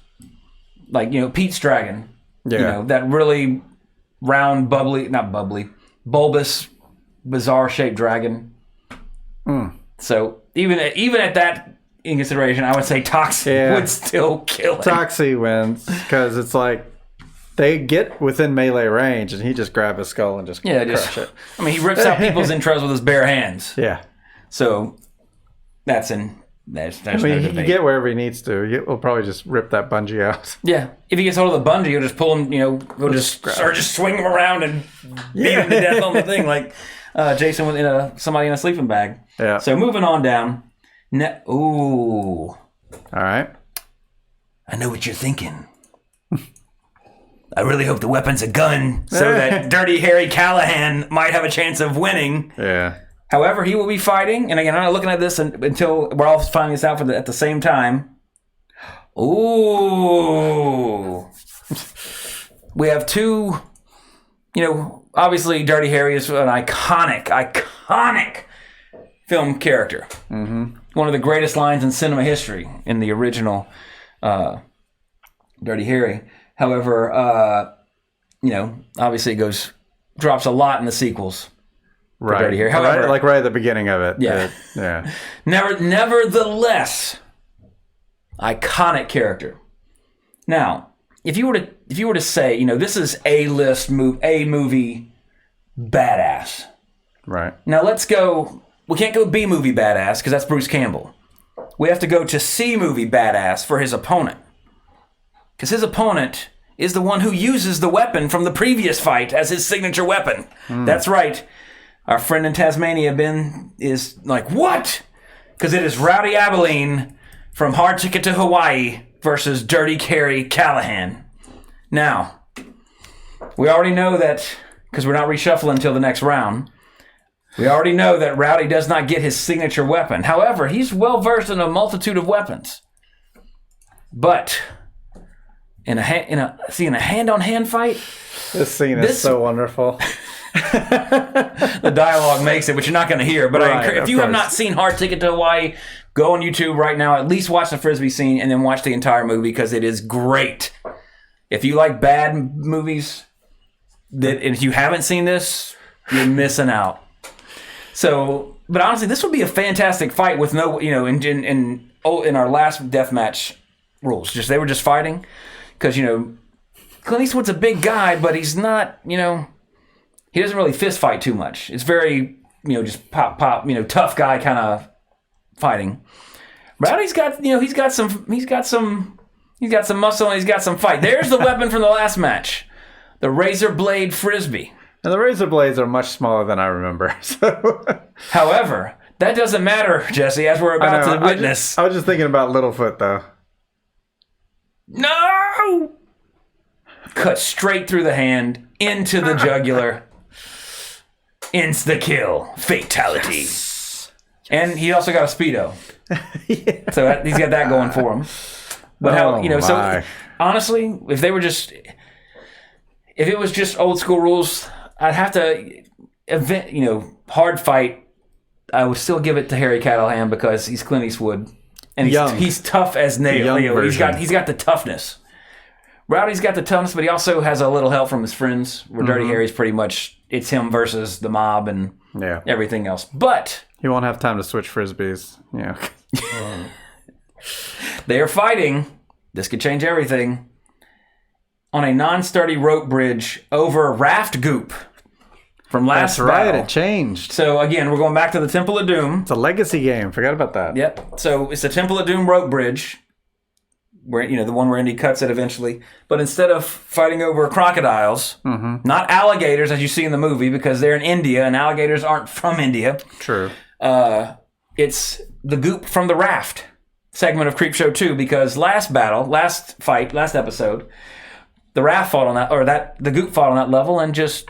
B: Like, Pete's dragon.
C: Yeah.
B: That really round, bulbous, bizarre-shaped dragon. So even at that in consideration, I would say Toxie would still kill him.
C: Toxie wins because it's like they get within melee range and he just grabs his skull and just crush it.
B: I mean, he rips out people's intros with his bare hands.
C: Yeah.
B: So there's no debate.
C: He can get wherever he needs to. He'll probably just rip that bungee out.
B: Yeah. If he gets hold of the bungee, he'll just pull him, he'll just swing him around and beat him to death on the thing like Jason with somebody in a sleeping bag.
C: Yeah.
B: So moving on down. Ooh.
C: All right.
B: I know what you're thinking. I really hope the weapon's a gun so that Dirty Harry Callahan might have a chance of winning.
C: Yeah.
B: However, he will be fighting, and again, I'm not looking at this until we're all finding this out at the same time. Ooh. We have 2, obviously Dirty Harry is an iconic film character. Mm-hmm. One of the greatest lines in cinema history in the original Dirty Harry. However, obviously it drops a lot in the sequels.
C: Right.
B: Dirty Harry. However,
C: right at the beginning of it.
B: Yeah.
C: Yeah.
B: Nevertheless, iconic character. Now, if you were to say, this is A-list movie badass.
C: Right.
B: Now let's go. We can't go B movie badass because that's Bruce Campbell. We have to go to C movie badass for his opponent. Because his opponent is the one who uses the weapon from the previous fight as his signature weapon. That's right. Our friend in Tasmania, Ben, is like, what? Because it is Rowdy Abilene from Hard Ticket to Hawaii versus Dirty Harry Callahan. Now, we already know that, because we're not reshuffling until the next round, we already know that Rowdy does not get his signature weapon. However, he's well versed in a multitude of weapons. But in a hand-on-hand fight,
C: this scene is so wonderful.
B: The dialogue makes it, which you're not going to hear. But if you have not seen Hard Ticket to Hawaii, go on YouTube right now. At least watch the Frisbee scene and then watch the entire movie because it is great. If you like bad movies, and if you haven't seen this, you're missing out. So, but honestly, this would be a fantastic fight with no, in our last deathmatch rules, they were just fighting because Clint Eastwood's a big guy, but he's not, he doesn't really fist fight too much. It's very, just pop, tough guy kind of fighting. Rowdy's got, he's got some muscle and he's got some fight. There's the weapon from the last match, the razor blade Frisbee.
C: And the razor blades are much smaller than I remember. So.
B: However, that doesn't matter, Jesse, as we're about to witness.
C: I was just thinking about Littlefoot, though.
B: No! Cut straight through the hand, into the jugular. Insta-kill. Fatality. Yes. And he also got a Speedo. Yeah. So he's got that going for him. But so honestly, if it was just old school rules, I'd have to hard fight. I would still give it to Harry Callahan because he's Clint Eastwood. And he's tough as nails. He's got the toughness. Rowdy's got the toughness, but he also has a little help from his friends. Where Dirty Harry's pretty much it's him versus the mob and everything else. But
C: he won't have time to switch frisbees. Yeah,
B: they are fighting. This could change everything on a non-sturdy rope bridge over raft goop from last battle.
C: That's right. It changed.
B: So again, we're going back to the Temple of Doom.
C: It's a legacy game. Forgot about that.
B: Yep. So it's the Temple of Doom rope bridge. Where the one where Indy cuts it eventually, but instead of fighting over crocodiles, not alligators as you see in the movie because they're in India and alligators aren't from India.
C: True.
B: It's the goop from the raft segment of Creepshow 2 because last episode, the raft fought on that, or the goop fought on that level and just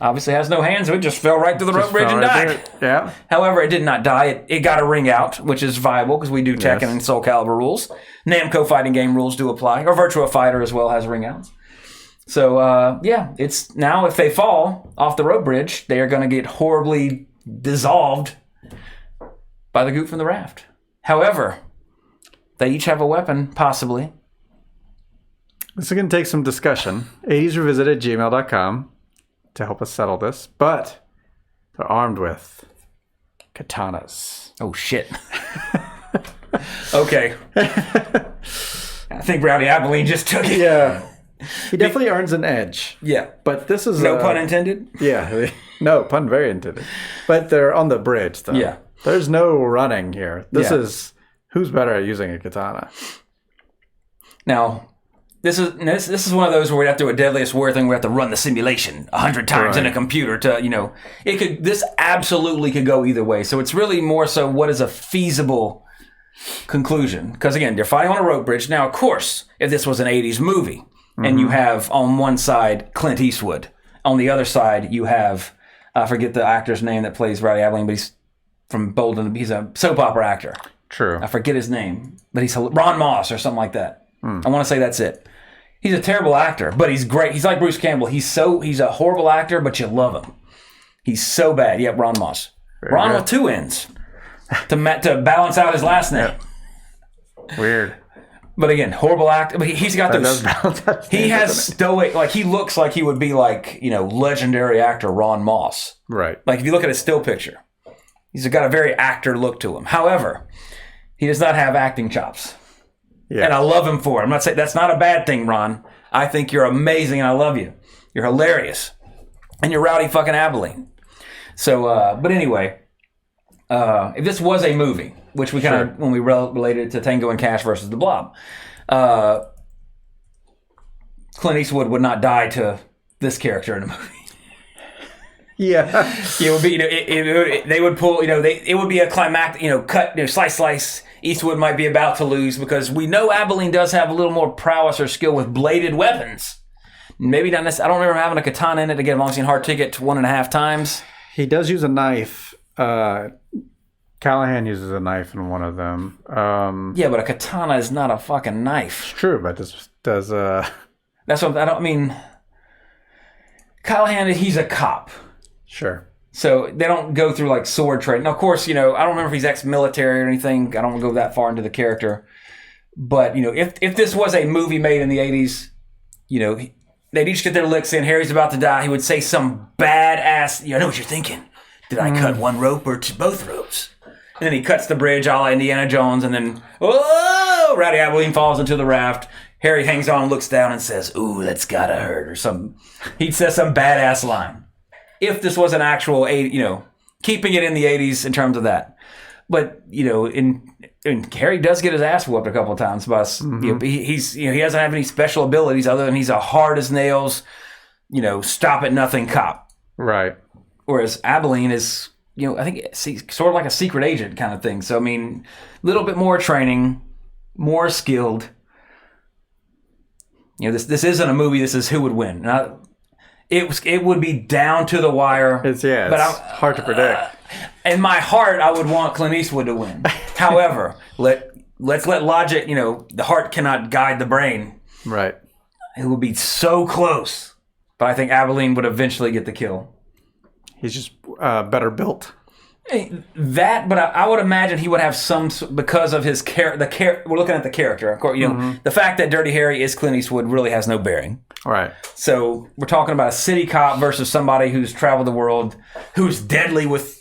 B: obviously has no hands, so it just fell right through the rope bridge and died.
C: Yeah.
B: However, it did not die. It got a ring out, which is viable because we do Tekken and Soul Calibur rules. Namco fighting game rules do apply, or Virtua Fighter as well has ring outs. So, it's now if they fall off the rope bridge, they are going to get horribly dissolved by the goop from the raft. However, they each have a weapon, possibly.
C: This is going to take some discussion. 80srevisited@gmail.com to help us settle this, but they're armed with katanas.
B: Oh, shit. Okay. I think Rowdy Abilene just took it.
C: Yeah. He definitely earns an edge.
B: Yeah.
C: But this is...
B: No pun intended?
C: Yeah. No, pun very intended. But they're on the bridge, though.
B: Yeah.
C: There's no running here. This is... Who's better at using a katana?
B: Now... This is one of those where we have to do a Deadliest War thing. We have to run the simulation 100 times in a computer to, this absolutely could go either way. So it's really more so what is a feasible conclusion. Because again, they're fighting on a rope bridge. Now, of course, if this was an 80s movie and you have on one side Clint Eastwood, on the other side you have, I forget the actor's name that plays Rowdy Abilene, but he's from Bolden. He's a soap opera actor.
C: True.
B: I forget his name, but he's Ron Moss or something like that. I want to say that's it. He's a terrible actor, but he's great. He's like Bruce Campbell. He's a horrible actor, but you love him. He's so bad. Yep, Ron Moss. Ron with two N's to balance out his last name.
C: Yep. Weird.
B: But again, horrible actor. But he's got those. He has stoic. Like he looks like he would be like legendary actor Ron Moss.
C: Right.
B: Like if you look at his still picture, he's got a very actor look to him. However, he does not have acting chops. Yeah. And I love him for it. I'm not saying that's not a bad thing, Ron. I think you're amazing and I love you. You're hilarious. And you're Rowdy fucking Abilene. So, but anyway, if this was a movie, which we kind of, when we related it to Tango and Cash versus the Blob, Clint Eastwood would not die to this character in a movie.
C: Yeah.
B: It would be, they would pull, it would be a climactic, cut, slice. Eastwood might be about to lose because we know Abilene does have a little more prowess or skill with bladed weapons. Maybe not necessarily. I don't remember having a katana in it. Again, I've only seen Hard Ticket 1.5 times.
C: He does use a knife. Callahan uses a knife in one of them.
B: Yeah, but a katana is not a fucking knife.
C: It's true, but this does...
B: That's what I mean... Callahan, he's a cop.
C: Sure.
B: So they don't go through like sword training. Now, of course, I don't remember if he's ex-military or anything. I don't want to go that far into the character. But, if this was a movie made in the 80s, they'd each get their licks in. Harry's about to die. He would say some badass, I know what you're thinking. Did I cut one rope or both ropes? And then he cuts the bridge a la Indiana Jones, and then, Rowdy Abilene falls into the raft. Harry hangs on, looks down, and says, "Ooh, that's gotta hurt," or something. He says some badass line. If this was an actual, keeping it in the 80s in terms of that. But, Harry does get his ass whooped a couple of times by us. Mm-hmm. He doesn't have any special abilities other than he's a hard as nails, stop at nothing cop.
C: Right.
B: Whereas Abilene is, I think it's sort of like a secret agent kind of thing. So, a little bit more training, more skilled. This isn't a movie. This is who would win. Now, it would be down to the wire.
C: It's hard to predict.
B: In my heart, I would want Clint Eastwood to win. However, let's let logic. The heart cannot guide the brain.
C: Right.
B: It would be so close, but I think Abilene would eventually get the kill.
C: He's just better built.
B: But I would imagine he would have some, because of his we're looking at the character. Of course, the fact that Dirty Harry is Clint Eastwood really has no bearing.
C: Right.
B: So we're talking about a city cop versus somebody who's traveled the world, who's deadly with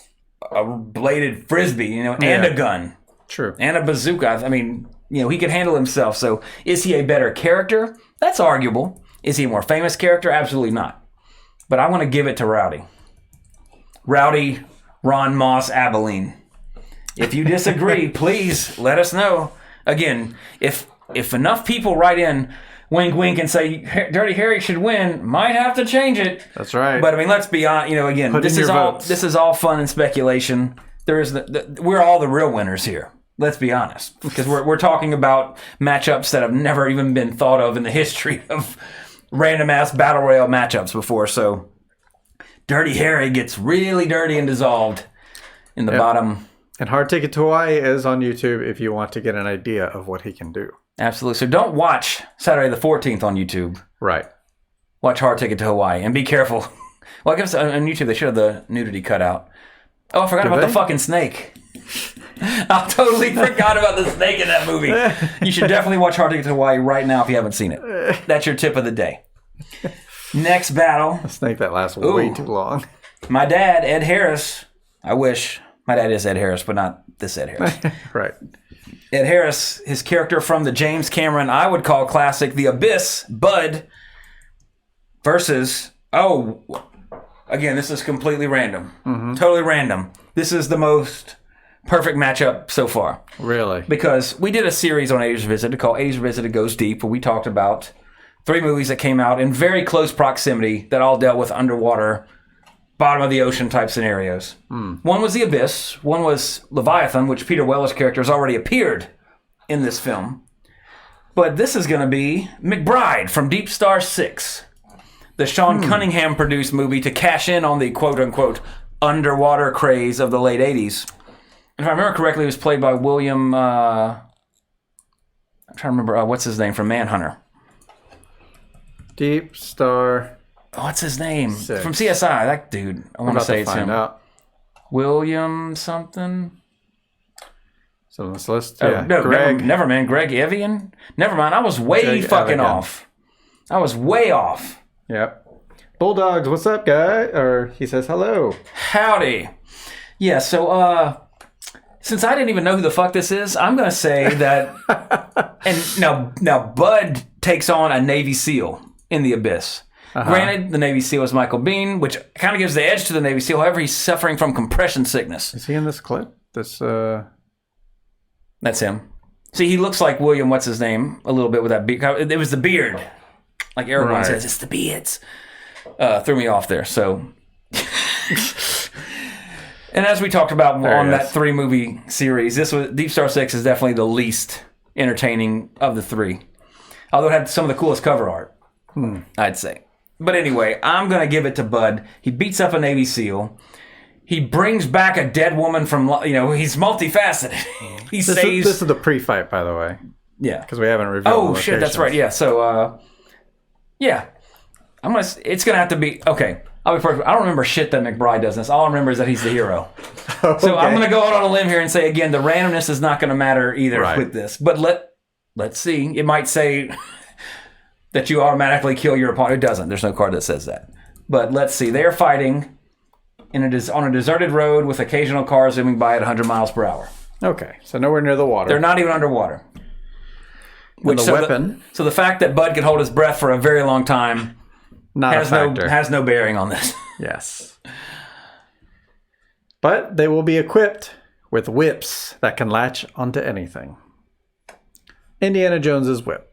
B: a bladed frisbee, and a gun.
C: True.
B: And a bazooka. He can handle himself. So is he a better character? That's arguable. Is he a more famous character? Absolutely not. But I want to give it to Rowdy Ron Moss Abilene. If you disagree, please let us know. Again, if enough people write in, wink, wink, and say Dirty Harry should win, might have to change it.
C: That's right.
B: But let's be honest. Again, this is all fun and speculation. We're all the real winners here. Let's be honest, because we're talking about matchups that have never even been thought of in the history of random ass battle royale matchups before. So. Dirty Harry gets really dirty and dissolved in the bottom.
C: And Hard Ticket to Hawaii is on YouTube if you want to get an idea of what he can do.
B: Absolutely. So don't watch Saturday the 14th on YouTube.
C: Right.
B: Watch Hard Ticket to Hawaii and be careful. Well, I guess on YouTube they should have the nudity cut out. Oh, I forgot about the fucking snake. I totally forgot about the snake in that movie. You should definitely watch Hard Ticket to Hawaii right now if you haven't seen it. That's your tip of the day. Next battle.
C: A snake that lasts way too long.
B: My dad, Ed Harris. I wish. My dad is Ed Harris, but not this Ed Harris.
C: Right.
B: Ed Harris, his character from the James Cameron, I would call classic, The Abyss, Bud, versus, again, this is completely random. Mm-hmm. Totally random. This is the most perfect matchup so far.
C: Really?
B: Because we did a series on 80s Revisited called 80s Revisited Goes Deep, where we talked about 3 movies that came out in very close proximity that all dealt with underwater, bottom of the ocean type scenarios. One was The Abyss. One was Leviathan, which Peter Weller's character has already appeared in this film. But this is going to be McBride from Deep Star 6, the Sean Cunningham produced movie to cash in on the quote-unquote underwater craze of the late 80s. And if I remember correctly, it was played by William... I'm trying to remember, what's his name from Manhunter?
C: Deep Star.
B: What's his name?
C: 6.
B: From CSI, that dude. I want to say it's him.
C: Out.
B: William something?
C: So on this list,
B: no,
C: Greg.
B: Never mind. Greg Evian? Never mind. I was way fucking off. I was way off.
C: Yep. Bulldogs, what's up, guy? Or he says hello.
B: Howdy. Yeah, so, since I didn't even know who the fuck this is, I'm going to say that... and now Bud takes on a Navy SEAL in The Abyss. Uh-huh. Granted, the Navy SEAL is Michael Biehn, which kind of gives the edge to the Navy SEAL. However, he's suffering from compression sickness.
C: Is he in this clip?
B: That's him. See, he looks like William, what's his name, a little bit with that beard. It was the beard. Like Aragorn says, it's the beards. Threw me off there, so... And as we talked about on that
C: is.
B: 3-movie series, Deep Star 6 is definitely the least entertaining of the 3. Although it had some of the coolest cover art, I'd say. But anyway, I'm going to give it to Bud. He beats up a Navy SEAL. He brings back a dead woman from, he's multifaceted. He saves...
C: This is the pre-fight, by the way.
B: Yeah.
C: Because we haven't revealed
B: Oh, shit, that's right. Yeah, so, yeah. It's going to have to be... Okay, I'll be perfect. I don't remember shit that McBride does in this. All I remember is that he's the hero.
C: Okay.
B: So I'm going to go out on a limb here and say, again, the randomness is not going to matter either with this. But let's see. It might say that you automatically kill your opponent. It doesn't. There's no card that says that. But let's see. They're fighting on a deserted road with occasional cars zooming by at 100 miles per hour.
C: Okay, so nowhere near the water.
B: They're not even underwater.
C: And the weapon.
B: So the fact that Bud can hold his breath for a very long time
C: Not a factor.
B: has no bearing on this.
C: Yes. But they will be equipped with whips that can latch onto anything. Indiana Jones's whip.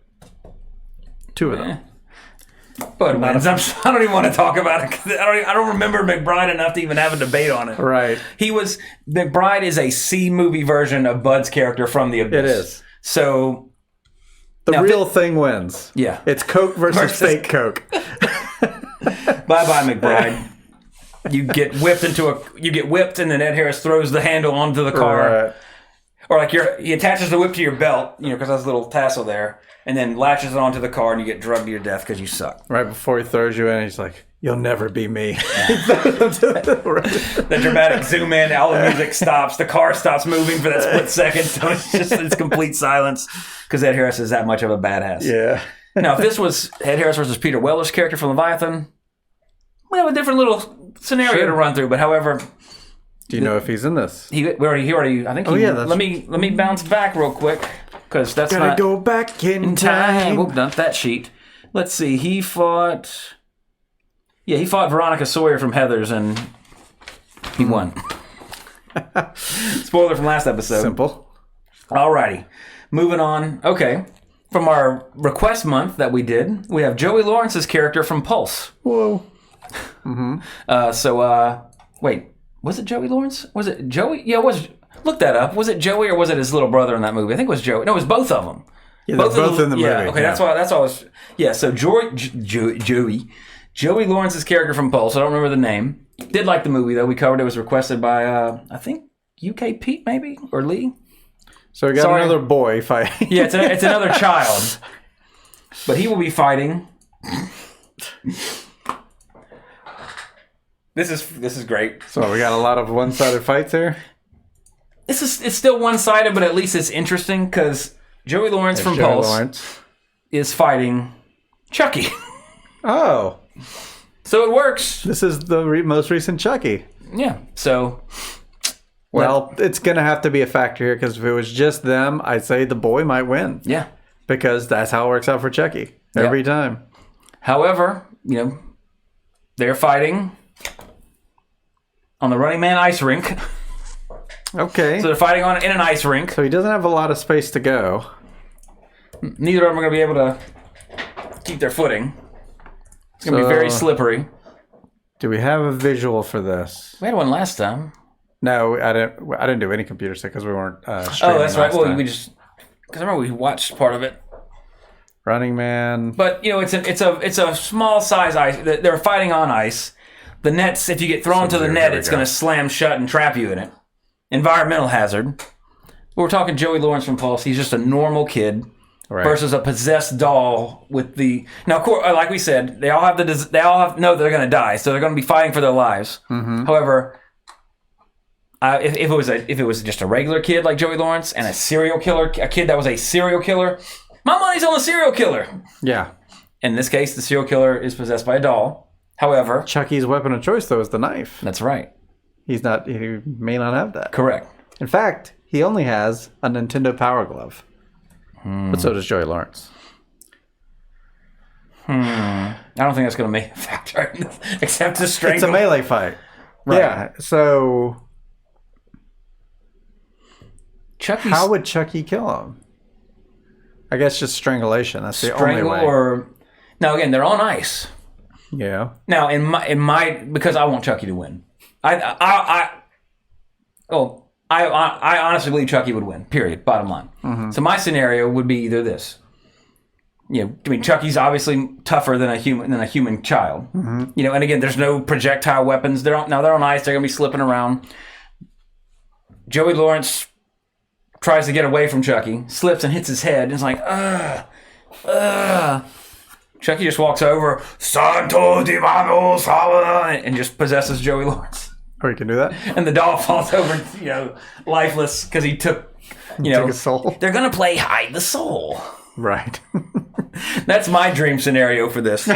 C: 2 of them.
B: Bud wins. I don't even want to talk about it because I don't remember McBride enough to even have a debate on it.
C: Right.
B: McBride is a C-movie version of Bud's character from The Abyss.
C: It is.
B: So...
C: The real thing wins.
B: Yeah.
C: It's Coke versus fake Coke.
B: Bye-bye, McBride. You get whipped and then Ed Harris throws the handle onto the car.
C: Right.
B: Or he attaches the whip to your belt, because there's a little tassel there, and then latches it onto the car and you get drugged to your death because you suck.
C: Right before he throws you in, he's like, "You'll never be me."
B: The dramatic zoom in, all the music stops, the car stops moving for that split second, so it's complete silence because Ed Harris is that much of a badass.
C: Yeah.
B: Now, if this was Ed Harris versus Peter Weller's character from Leviathan, we have a different little scenario to run through. But however,
C: do you know if he's in this?
B: He already. I think. Let me bounce back real quick because that's
C: Gotta go back in time.
B: Whoop, not that sheet. Let's see. He fought. Yeah, he fought Veronica Sawyer from Heathers and he won. Spoiler from last episode.
C: Simple.
B: Alrighty, moving on. Okay. From our request month that we did, we have Joey Lawrence's character from Pulse.
C: Whoa.
B: Wait, was it Joey Lawrence? Was it Joey? Yeah, look that up. Was it Joey or was it his little brother in that movie? I think it was Joey. No, it was both of them.
C: Yeah, both in the movie.
B: Yeah, okay, that's why I was... Yeah, so Joey Lawrence's character from Pulse, I don't remember the name. Did like the movie, though. We covered it. Was requested by, I think, UK Pete, maybe? Or Lee?
C: So we got another boy fighting.
B: Yeah, it's another child. But he will be fighting. This is great.
C: So we got a lot of one-sided fights here.
B: It's still one-sided, but at least it's interesting because Joey Lawrence from Pulse is fighting Chucky.
C: Oh.
B: So it works.
C: This is the most recent Chucky.
B: Yeah. So...
C: Well, it's going to have to be a factor here because if it was just them, I'd say the boy might win.
B: Yeah.
C: Because that's how it works out for Chucky every time.
B: However, they're fighting on the Running Man ice rink.
C: Okay.
B: So they're fighting in an ice rink.
C: So he doesn't have a lot of space to go.
B: Neither of them are going to be able to keep their footing. It's going to be very slippery.
C: Do we have a visual for this?
B: We had one last time.
C: No, I didn't do any computer stuff because we weren't streaming.
B: Oh, that's right. Well,
C: time.
B: because I remember we watched part of it.
C: Running Man.
B: But it's a small size ice. They're fighting on ice. The nets, if you get thrown to the net, it's going to slam shut and trap you in it. Environmental hazard. We're talking Joey Lawrence from Pulse. He's just a normal kid versus a possessed doll with the. Now, of course, like we said, they all know they're going to die, so they're going to be fighting for their lives. Mm-hmm. However. If it was just a regular kid like Joey Lawrence and a serial killer, a kid that was a serial killer, my money's on the serial killer.
C: Yeah.
B: In this case, the serial killer is possessed by a doll. However,
C: Chucky's weapon of choice though is the knife.
B: That's right.
C: He may not have that.
B: Correct.
C: In fact, he only has a Nintendo Power Glove. But so does Joey Lawrence.
B: I don't think that's going to make a factor except to strangle.
C: It's a melee fight. Right. Yeah. So. How would Chucky kill him? I guess just strangulation. That's the only way.
B: Now again, they're on ice.
C: Yeah.
B: Now in my because I want Chucky to win. I honestly believe Chucky would win. Period. Bottom line. Mm-hmm. So my scenario would be either this. Chucky's obviously tougher than a human child. Mm-hmm. And again, there's no projectile weapons. They're on ice. They're gonna be slipping around. Joey Lawrence tries to get away from Chucky, slips and hits his head, and it's like, Chucky just walks over, Santo di Mano Sala, and just possesses Joey Lawrence.
C: Or you can do that.
B: And the doll falls over, lifeless because he took,
C: took his soul.
B: They're gonna play hide the soul.
C: Right.
B: That's my dream scenario for this.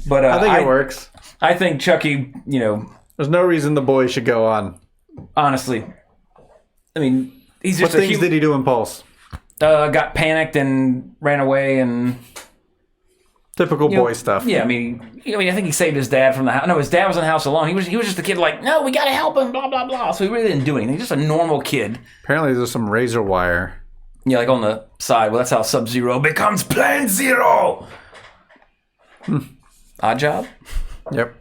B: But
C: I think it works.
B: I think Chucky,
C: there's no reason the boy should go on.
B: Honestly. I mean, he's just
C: what things did he do in Pulse?
B: Got panicked and ran away and...
C: Typical boy stuff.
B: Yeah, I mean, I think he saved his dad from the house. No, his dad was in the house alone. He was just a kid like, no, we got to help him, blah, blah, blah. So he really didn't do anything. He's just a normal kid.
C: Apparently there's some razor wire.
B: Yeah, like on the side. Well, that's how Sub-Zero becomes Plan Zero. Odd job?
C: Yep.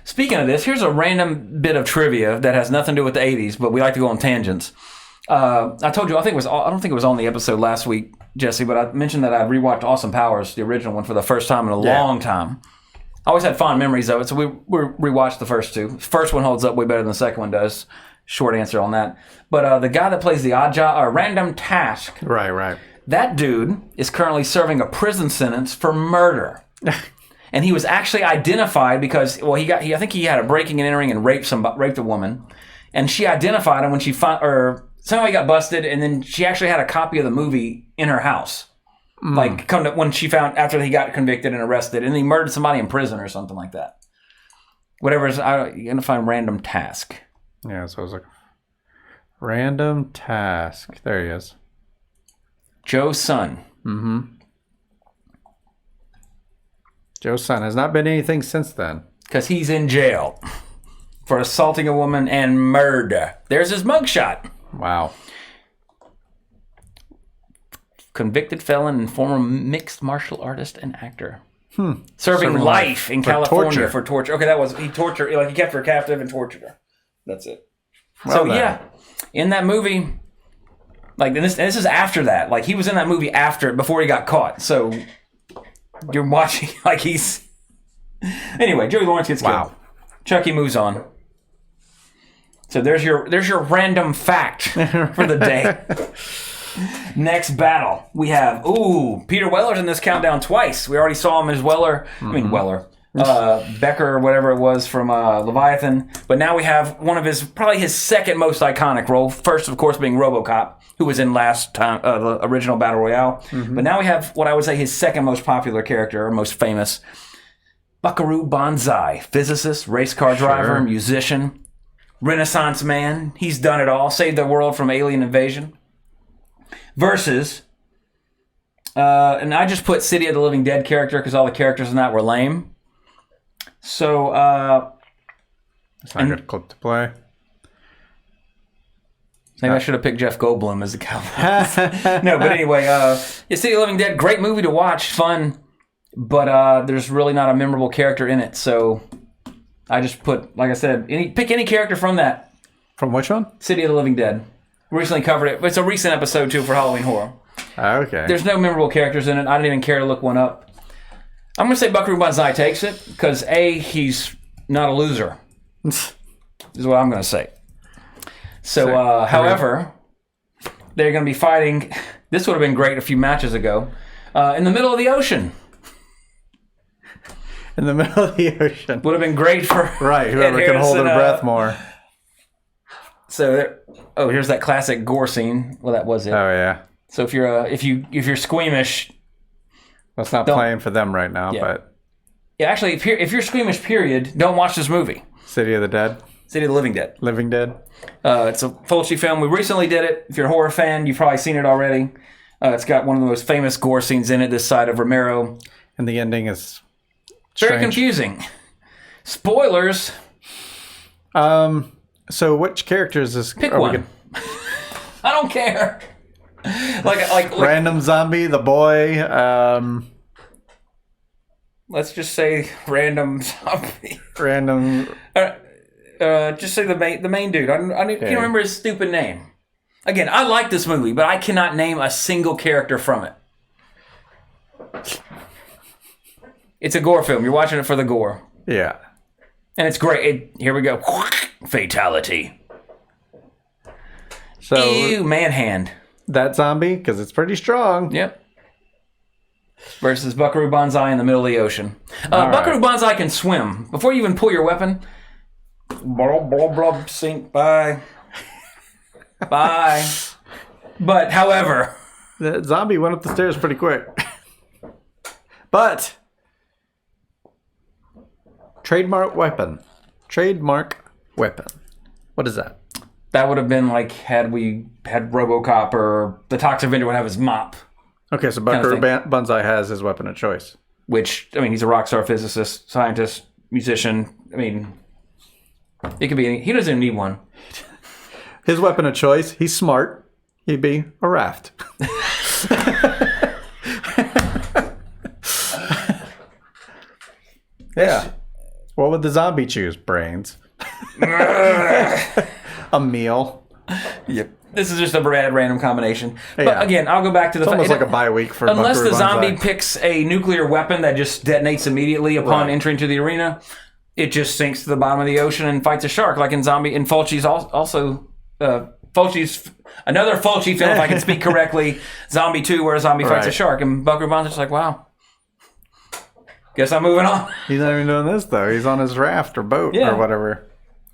B: Speaking of this, here's a random bit of trivia that has nothing to do with the 80s, but we like to go on tangents. I told you, I don't think it was on the episode last week, Jesse, but I mentioned that I rewatched Austin Powers, the original one, for the first time in a long time. I always had fond memories of it, so we rewatched the first two. The first one holds up way better than the second one does. Short answer on that. But the guy that plays the odd job, or Random Task,
C: right,
B: that dude is currently serving a prison sentence for murder. And he was actually identified because, I think he had a breaking and entering and raped a woman, and she identified him when she somehow he got busted, and then she actually had a copy of the movie in her house. Like, when she found, after he got convicted and arrested, and he murdered somebody in prison or something like that. Whatever, you're going to find Random Task.
C: Yeah, so I was like, Random Task. There he is.
B: Joe's son.
C: Mm-hmm. Joe's son has not been anything since then.
B: Because he's in jail for assaulting a woman and murder. There's his mugshot.
C: Wow.
B: Convicted felon and former mixed martial artist and actor. Serving life in California for torture. Okay, he tortured, he kept her captive and tortured her. That's it. Well, so yeah, in that movie, and this is after that. He was in that movie before he got caught. So you're watching, he's... Anyway, Joey Lawrence gets killed. Chucky moves on. So there's your random fact for the day. Next battle, we have Peter Weller's in this countdown twice. We already saw him as Weller. Mm-hmm. I mean Weller, Becker or whatever it was from Leviathan. But now we have one of probably his second most iconic role. First, of course, being RoboCop, who was in last time the original Battle Royale. Mm-hmm. But now we have what I would say his second most popular character or most famous, Buckaroo Banzai, physicist, race car driver, musician. Renaissance man. He's done it all. Saved the world from alien invasion. Versus, and I just put City of the Living Dead character because all the characters in that were lame. So,
C: that's not a good clip to play.
B: Maybe I should have picked Jeff Goldblum as the cowboy. No, but anyway, City of the Living Dead, great movie to watch, fun, but there's really not a memorable character in it. So I just put, like I said, pick any character from that.
C: From which one?
B: City of the Living Dead. Recently covered it. It's a recent episode, too, for Halloween Horror. Okay. There's no memorable characters in it. I didn't even care to look one up. I'm going to say Buckaroo Banzai takes it because, A, he's not a loser. Is what I'm going to say. So, however, they're going to be fighting. This would have been great a few matches ago. In the middle of the ocean.
C: In the middle of the ocean.
B: Would have been great for
C: whoever can hold their breath more.
B: So here's that classic gore scene. Well, that was it.
C: Oh yeah.
B: So if you're squeamish,
C: well, it's not playing for them right now, but
B: actually, if you're squeamish, period, don't watch this movie.
C: City of the Dead.
B: City of the Living Dead.
C: Living Dead.
B: It's a Fulci film. We recently did it. If you're a horror fan, you've probably seen it already. It's got one of the most famous gore scenes in it. This side of Romero,
C: and the ending is
B: very confusing. Spoilers.
C: So which characters is
B: pick one? I don't care. like
C: random zombie, the boy.
B: Let's just say random zombie.
C: Random.
B: Just say the main dude. I can't remember his stupid name. Again, I like this movie, but I cannot name a single character from it. It's a gore film. You're watching it for the gore.
C: Yeah.
B: And it's great. Here we go. Fatality.
C: So,
B: ew, man-hand.
C: That zombie, because it's pretty strong.
B: Yep. Versus Buckaroo Banzai in the middle of the ocean. Buckaroo Banzai can swim. Before you even pull your weapon, blah, blah, blah, sink, bye. Bye. But, however...
C: The zombie went up the stairs pretty quick. But... Trademark weapon. What is that?
B: That would have been like had we had RoboCop or the Toxic Avenger would have his mop.
C: Okay, so Buckaroo Banzai has his weapon of choice.
B: Which, I mean, he's a rock star physicist, scientist, musician. I mean, it could be he doesn't even need one.
C: His weapon of choice, he's smart. He'd be a raft. Yeah. What would the zombie choose? Brains. A meal.
B: Yep. This is just a random combination. But again, I'll go back to the...
C: It's almost like a bye week for
B: unless
C: Buckaroo
B: the zombie
C: Banzai.
B: picks a nuclear weapon that just detonates immediately upon entering to the arena, it just sinks to the bottom of the ocean and fights a shark, like in Fulci's also... Fulci's... Another Fulci film, if I can speak correctly, Zombie 2, where a zombie fights a shark. And Buckaroo Banzai's like, wow. Guess I'm moving on.
C: He's not even doing this, though. He's on his raft or boat or whatever.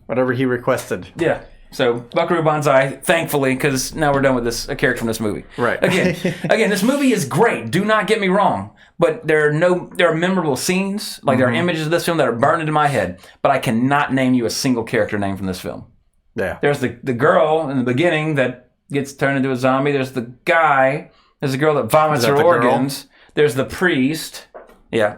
C: Whatever he requested.
B: Yeah. So, Buckaroo Banzai, thankfully, because now we're done with a character from this movie.
C: Right.
B: Again, this movie is great. Do not get me wrong. But there are memorable scenes, like there are images of this film that are burned into my head, but I cannot name you a single character name from this film.
C: Yeah.
B: There's the girl in the beginning that gets turned into a zombie. There's the guy. There's the girl that vomits her organs. There's the priest. Yeah.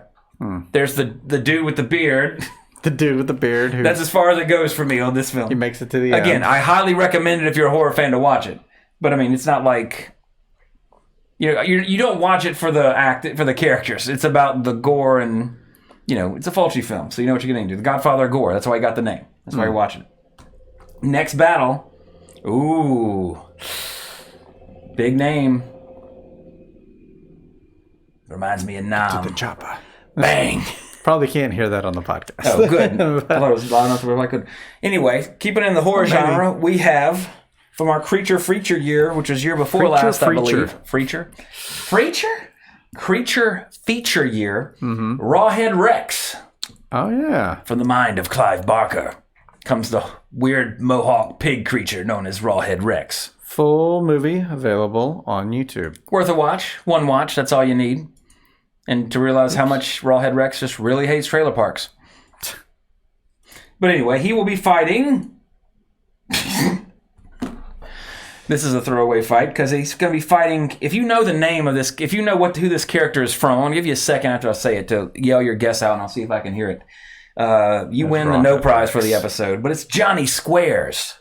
B: There's the dude with the beard.
C: The dude with the beard.
B: That's as far as it goes for me on this film.
C: He makes it to the end.
B: Again, I highly recommend it if you're a horror fan to watch it. But I mean, it's not like you don't watch it for the characters. It's about the gore and it's a Fulci film, so you know what you're getting into. The Godfather of Gore. That's why I got the name. That's why you're watching it. Next battle. Ooh, big name. Reminds me of Nam.
C: To the chopper.
B: Bang.
C: Probably can't hear that on the podcast.
B: Oh, good. I thought it was loud enough where I could. Anyway, keeping in the horror genre, we have from our Creature year, which was year before last, I believe. Creature feature year. Rawhead Rex.
C: Oh, yeah.
B: From the mind of Clive Barker comes the weird mohawk pig creature known as Rawhead Rex.
C: Full movie available on YouTube.
B: Worth a watch. One watch. That's all you need. And to realize how much Rawhead Rex just really hates trailer parks. But anyway, he will be fighting... This is a throwaway fight, because he's going to be fighting... If you know the name of this... If you know who this character is from, I'm going to give you a second after I say it to yell your guess out, and I'll see if I can hear it. You win the no prize for the episode. But it's Johnny Squares.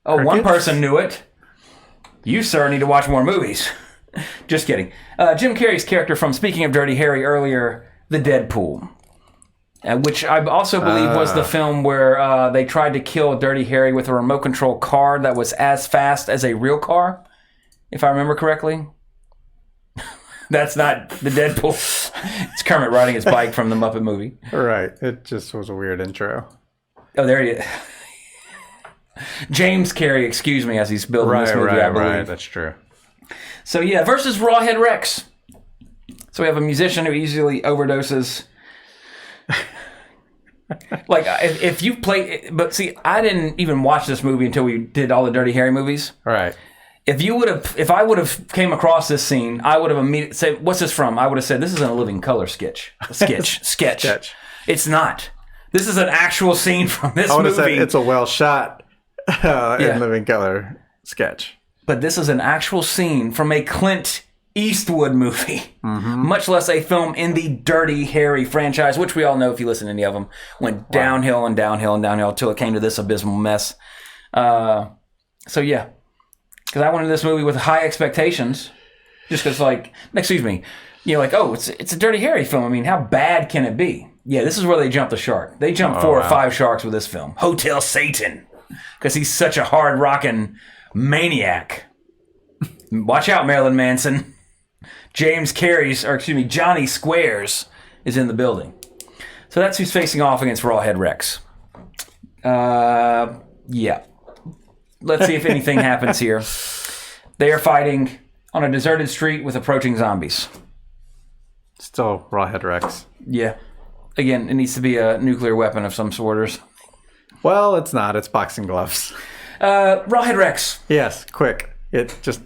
B: Oh,
C: Crickets?
B: One person knew it. You, sir, need to watch more movies. Just kidding. Jim Carrey's character from Speaking of Dirty Harry earlier, The Deadpool. Which I also believe was the film where they tried to kill Dirty Harry with a remote control car that was as fast as a real car, if I remember correctly. That's not the Deadpool. It's Kermit riding his bike from the Muppet movie.
C: Right. It just was a weird intro.
B: Oh, there he is. James Carrey, excuse me, as he's building this movie, I believe.
C: Right, that's true.
B: So yeah, versus Rawhead Rex. So we have a musician who easily overdoses. Like, if you play... But see, I didn't even watch this movie until we did all the Dirty Harry movies.
C: Right.
B: If I would have came across this scene, I would have immediately said, what's this from? I would have said, this is a Living Color sketch. Sketch. It's not. This is an actual scene from this movie.
C: I would have said it's a well shot in Living Color sketch.
B: But this is an actual scene from a Clint Eastwood movie, much less a film in the Dirty Harry franchise, which we all know if you listen to any of them, went downhill and downhill and downhill until it came to this abysmal mess. So yeah, because I went into this movie with high expectations, just because oh, it's a Dirty Harry film. I mean, how bad can it be? Yeah, this is where they jump the shark. They jump 4 or 5 sharks with this film. Hotel Satan. Because he's such a hard-rocking maniac. Watch out, Marilyn Manson. Johnny Squares is in the building. So that's who's facing off against Rawhead Rex. Yeah. Let's see if anything happens here. They are fighting on a deserted street with approaching zombies.
C: Still Rawhead Rex.
B: Yeah. Again, it needs to be a nuclear weapon of some sort or something.
C: Well, it's not. It's boxing gloves.
B: Rawhead Rex.
C: Yes, quick. It just...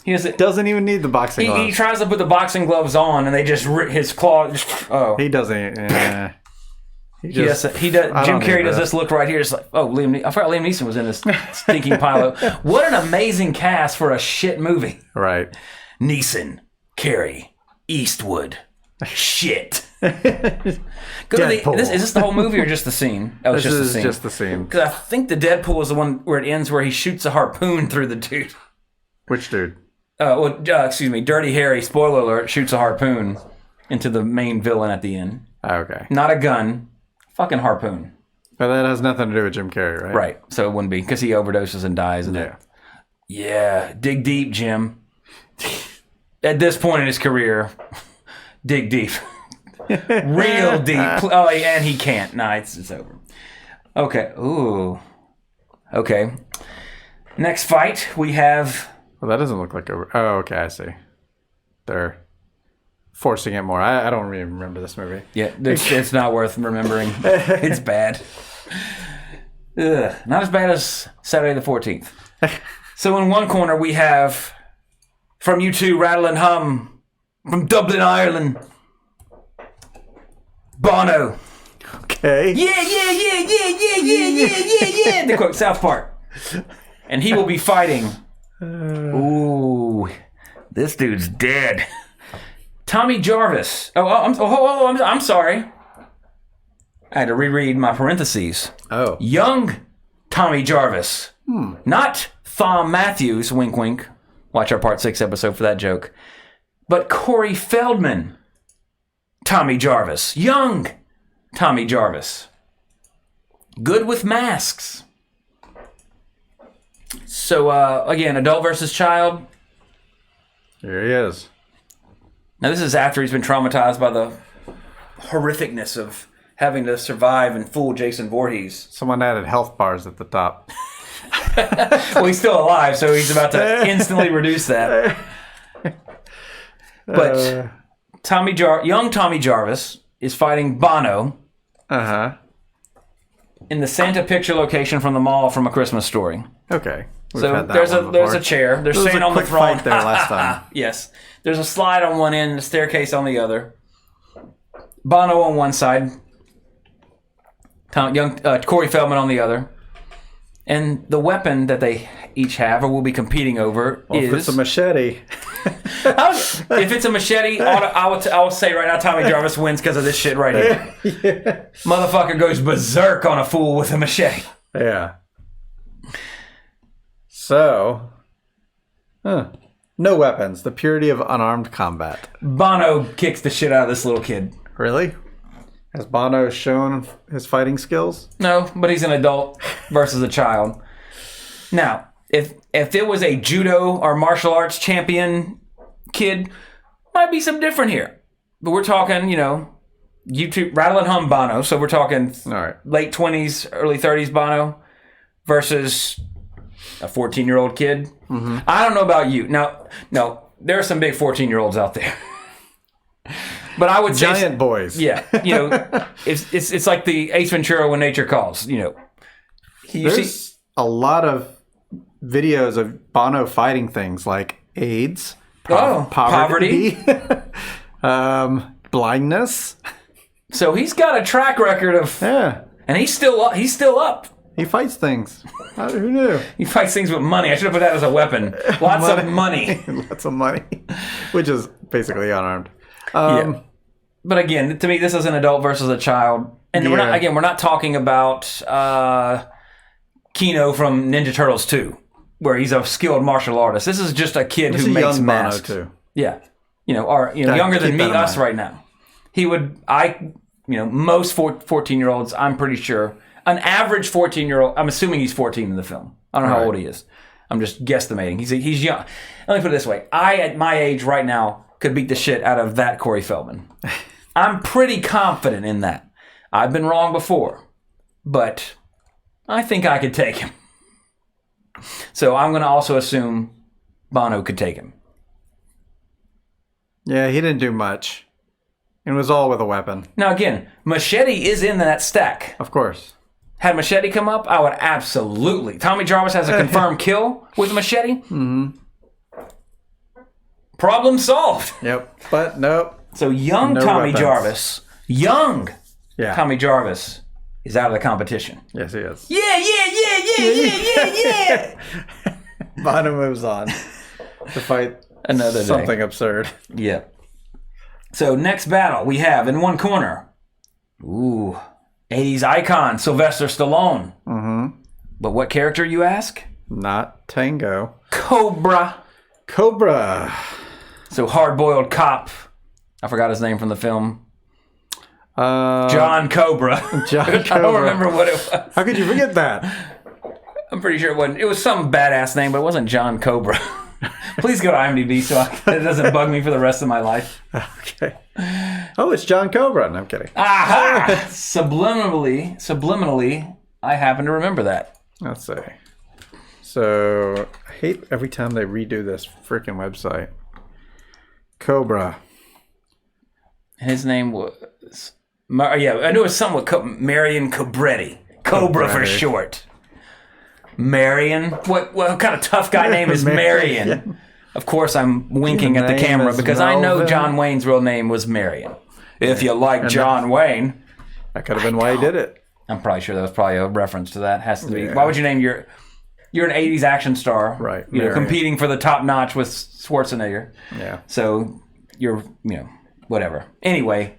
B: He
C: doesn't even need the boxing gloves.
B: He tries to put the boxing gloves on, and they just his claw.
C: He doesn't.
B: He does. Jim Carrey does this look right here. It's like, I forgot Liam Neeson was in this stinking pilot. What an amazing cast for a shit movie.
C: Right.
B: Neeson, Carrey, Eastwood, shit. Is this the whole movie or just the scene? Oh, it's
C: this
B: just the
C: is
B: scene.
C: Just the scene.
B: Because I think the Deadpool is the one where it ends where he shoots a harpoon through the dude.
C: Which dude?
B: Excuse me. Dirty Harry, spoiler alert, shoots a harpoon into the main villain at the end.
C: Okay.
B: Not a gun. Fucking harpoon.
C: But that has nothing to do with Jim Carrey, right?
B: Right. So it wouldn't be because he overdoses and dies. Yeah. Dig deep, Jim. At this point in his career, dig deep. Real deep. Oh, and he can't. Nah, it's over. Okay. Ooh. Okay. Next fight, we have...
C: Well, that doesn't look like a... Oh, okay, I see. They're forcing it more. I don't even remember this movie.
B: Yeah, it's not worth remembering. It's bad. Ugh, not as bad as Saturday the 14th. So in one corner, we have from U2, Rattle and Hum, from Dublin, Ireland, Bono.
C: Okay.
B: Yeah. To quote South Park. And he will be fighting... Ooh, this dude's dead. Tommy Jarvis. I'm sorry. I had to reread my parentheses.
C: Oh.
B: Young Tommy Jarvis. Not Thom Matthews, wink wink. Watch our Part 6 episode for that joke. But Corey Feldman. Tommy Jarvis. Young Tommy Jarvis. Good with masks. So, again, adult versus child.
C: Here he is.
B: Now, this is after he's been traumatized by the horrificness of having to survive and fool Jason Voorhees.
C: Someone added health bars at the top.
B: Well, he's still alive, so he's about to instantly reduce that. But young Tommy Jarvis is fighting Bono in the Santa picture location from the mall from A Christmas Story.
C: Okay.
B: So there's a chair. They're sitting on the throne.
C: Fight there last time.
B: Yes. There's a slide on one end, a staircase on the other. Bono on one side. Corey Feldman on the other. And the weapon that they each have or will be competing over is...
C: If it's a machete.
B: If it's a machete, I will say right now Tommy Jarvis wins because of this shit right here. Yeah. Motherfucker goes berserk on a fool with a machete.
C: Yeah. So, no weapons. The purity of unarmed combat.
B: Bono kicks the shit out of this little kid.
C: Really? Has Bono shown his fighting skills?
B: No, but he's an adult versus a child. Now, if it was a judo or martial arts champion kid, might be some different here. But we're talking, YouTube Rattle and Hum Bono. So we're talking late 20s, early 30s Bono versus a 14-year-old kid. Mm-hmm. I don't know about you. Now, no, there are some big 14-year-olds out there. But I would say
C: giant boys.
B: Yeah, it's like the Ace Ventura When Nature Calls.
C: There's a lot of videos of Bono fighting things like AIDS, poverty, blindness.
B: So he's got a track record of and he's still up.
C: He fights things. Who knew?
B: He fights things with money. I should have put that as a weapon. Lots of money.
C: Lots of money, which is basically unarmed.
B: Yeah. But again, to me, this is an adult versus a child, and we're not talking about Kino from Ninja Turtles 2, where he's a skilled martial artist. This is just a kid who makes masks.
C: Bono too.
B: Yeah, younger than me, us right now. most 14-year-olds, I'm pretty sure, an average 14-year-old, I'm assuming he's 14 in the film. I don't know how old he is. I'm just guesstimating. He's young. Let me put it this way. I, at my age right now, could beat the shit out of that Corey Feldman. I'm pretty confident in that. I've been wrong before, but I think I could take him. So I'm going to also assume Bono could take him.
C: Yeah, he didn't do much. It was all with a weapon.
B: Now again, Machete is in that stack.
C: Of course.
B: Had Machete come up, I would absolutely. Tommy Jarvis has a confirmed kill with Machete. Mm-hmm. Problem solved.
C: Yep. But nope.
B: So young
C: No
B: Tommy
C: weapons.
B: Jarvis, Tommy Jarvis is out of the competition.
C: Yes, he is.
B: Yeah.
C: Bono moves on to fight
B: Another day.
C: something absurd.
B: Yeah. So next battle we have in one corner. 80s icon Sylvester Stallone. Mm-hmm. But what character, you ask?
C: Not Tango.
B: Cobra. So hard-boiled cop. I forgot his name from the film. John Cobra. I don't remember what it was.
C: How could you forget that?
B: I'm pretty sure it wasn't. It was some badass name, but it wasn't John Cobra. Please go to IMDb so it doesn't bug me for the rest of my life.
C: Okay. Oh, it's John Cobra. No, I'm kidding.
B: Aha! Subliminally, I happen to remember that.
C: Let's see. So, I hate every time they redo this freaking website. Cobra.
B: His name was... I knew it was something with Marion Cobretti. Cobra for short. Marion? What kind of tough guy name is Marion? Yeah. Of course, I'm winking at the camera because I know John Wayne's real name was Marion. If you like John Wayne...
C: That could have been why he did it.
B: I'm probably sure that was probably a reference to that. Has to be. Why would you name you're an 80s action star.
C: Right.
B: Competing for the top notch with Schwarzenegger.
C: Yeah.
B: So you're, whatever. Anyway,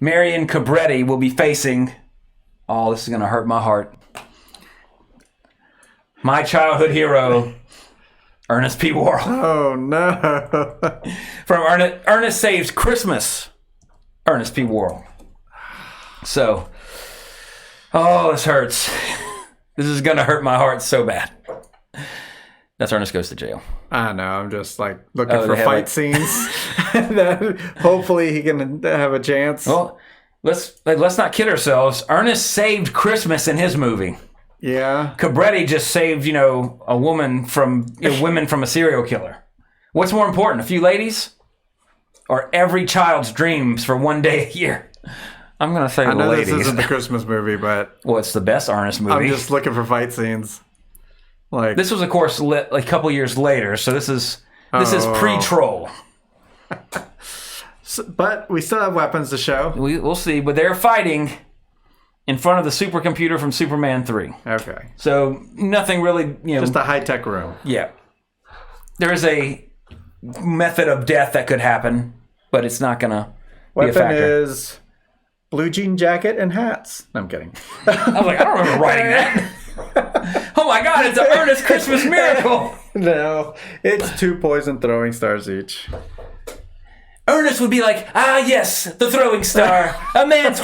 B: Marion Cobretti will be facing, this is going to hurt my heart. My childhood hero, Ernest P. Worrell.
C: Oh, no.
B: From Ernest Saves Christmas, Ernest P. Worrell. So, this hurts. This is going to hurt my heart so bad. That's Ernest Goes to Jail.
C: I know. I'm just looking for fight scenes that hopefully he can have a chance.
B: Well, let's not kid ourselves. Ernest saved Christmas in his movie.
C: Yeah.
B: Cobretti just saved, a woman from women from a serial killer. What's more important, a few ladies, or every child's dreams for one day a year? I'm gonna say the ladies.
C: This isn't the Christmas movie, but
B: it's the best Ernest movie.
C: I'm just looking for fight scenes.
B: This was, of course, a couple years later, so this is pre-troll.
C: But we still have weapons to show.
B: We'll see, but they're fighting in front of the supercomputer from Superman 3.
C: Okay.
B: So nothing really,
C: just a high-tech room.
B: Yeah. There is a method of death that could happen, but it's not gonna be a factor.
C: Weapon is blue jean jacket and hats. No, I'm kidding.
B: I was like, I don't remember writing that. Oh my God, it's an Ernest Christmas miracle.
C: No, it's 2 poison throwing stars each.
B: Ernest would be like, yes, the throwing star. A man's...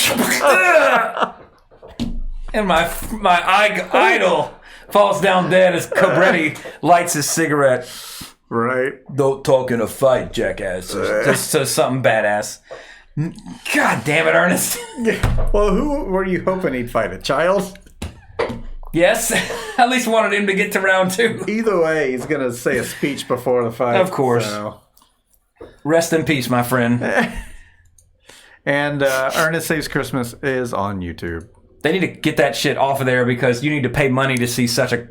B: And my idol falls down dead as Cobretti lights his cigarette.
C: Right.
B: Don't talk in a fight, jackass. Just something badass. God damn it, Ernest.
C: Well, who were you hoping he'd fight? A child?
B: Yes. At least wanted him to get to round 2.
C: Either way, he's going to say a speech before the fight.
B: Of course.
C: So.
B: Rest in peace, my friend.
C: And Ernest Saves Christmas is on YouTube.
B: They need to get that shit off of there because you need to pay money to see such a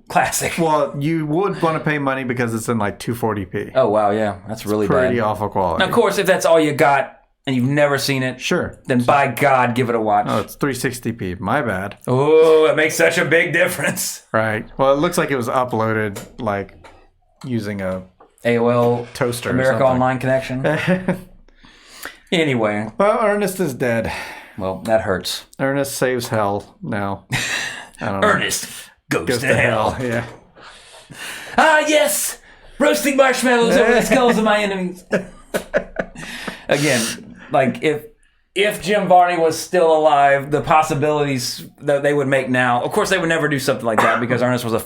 B: classic.
C: Well, you would want to pay money because it's in 240p.
B: Oh, wow, yeah. That's really bad.
C: Pretty awful quality.
B: Now, of course, if that's all you got and you've never seen it,
C: sure,
B: then by God, give it a watch.
C: Oh, it's 360p. My bad.
B: Oh, it makes such a big difference.
C: Right. Well, it looks like it was uploaded using a
B: AOL
C: toaster,
B: America Online connection. Anyway.
C: Well, Ernest is dead.
B: Well, that hurts.
C: Ernest saves hell now. I don't know.
B: Ernest goes to hell.
C: Yeah.
B: Yes! Roasting marshmallows over the skulls of my enemies. Again, if if Jim Varney was still alive, the possibilities that they would make now. Of course, they would never do something like that because Ernest was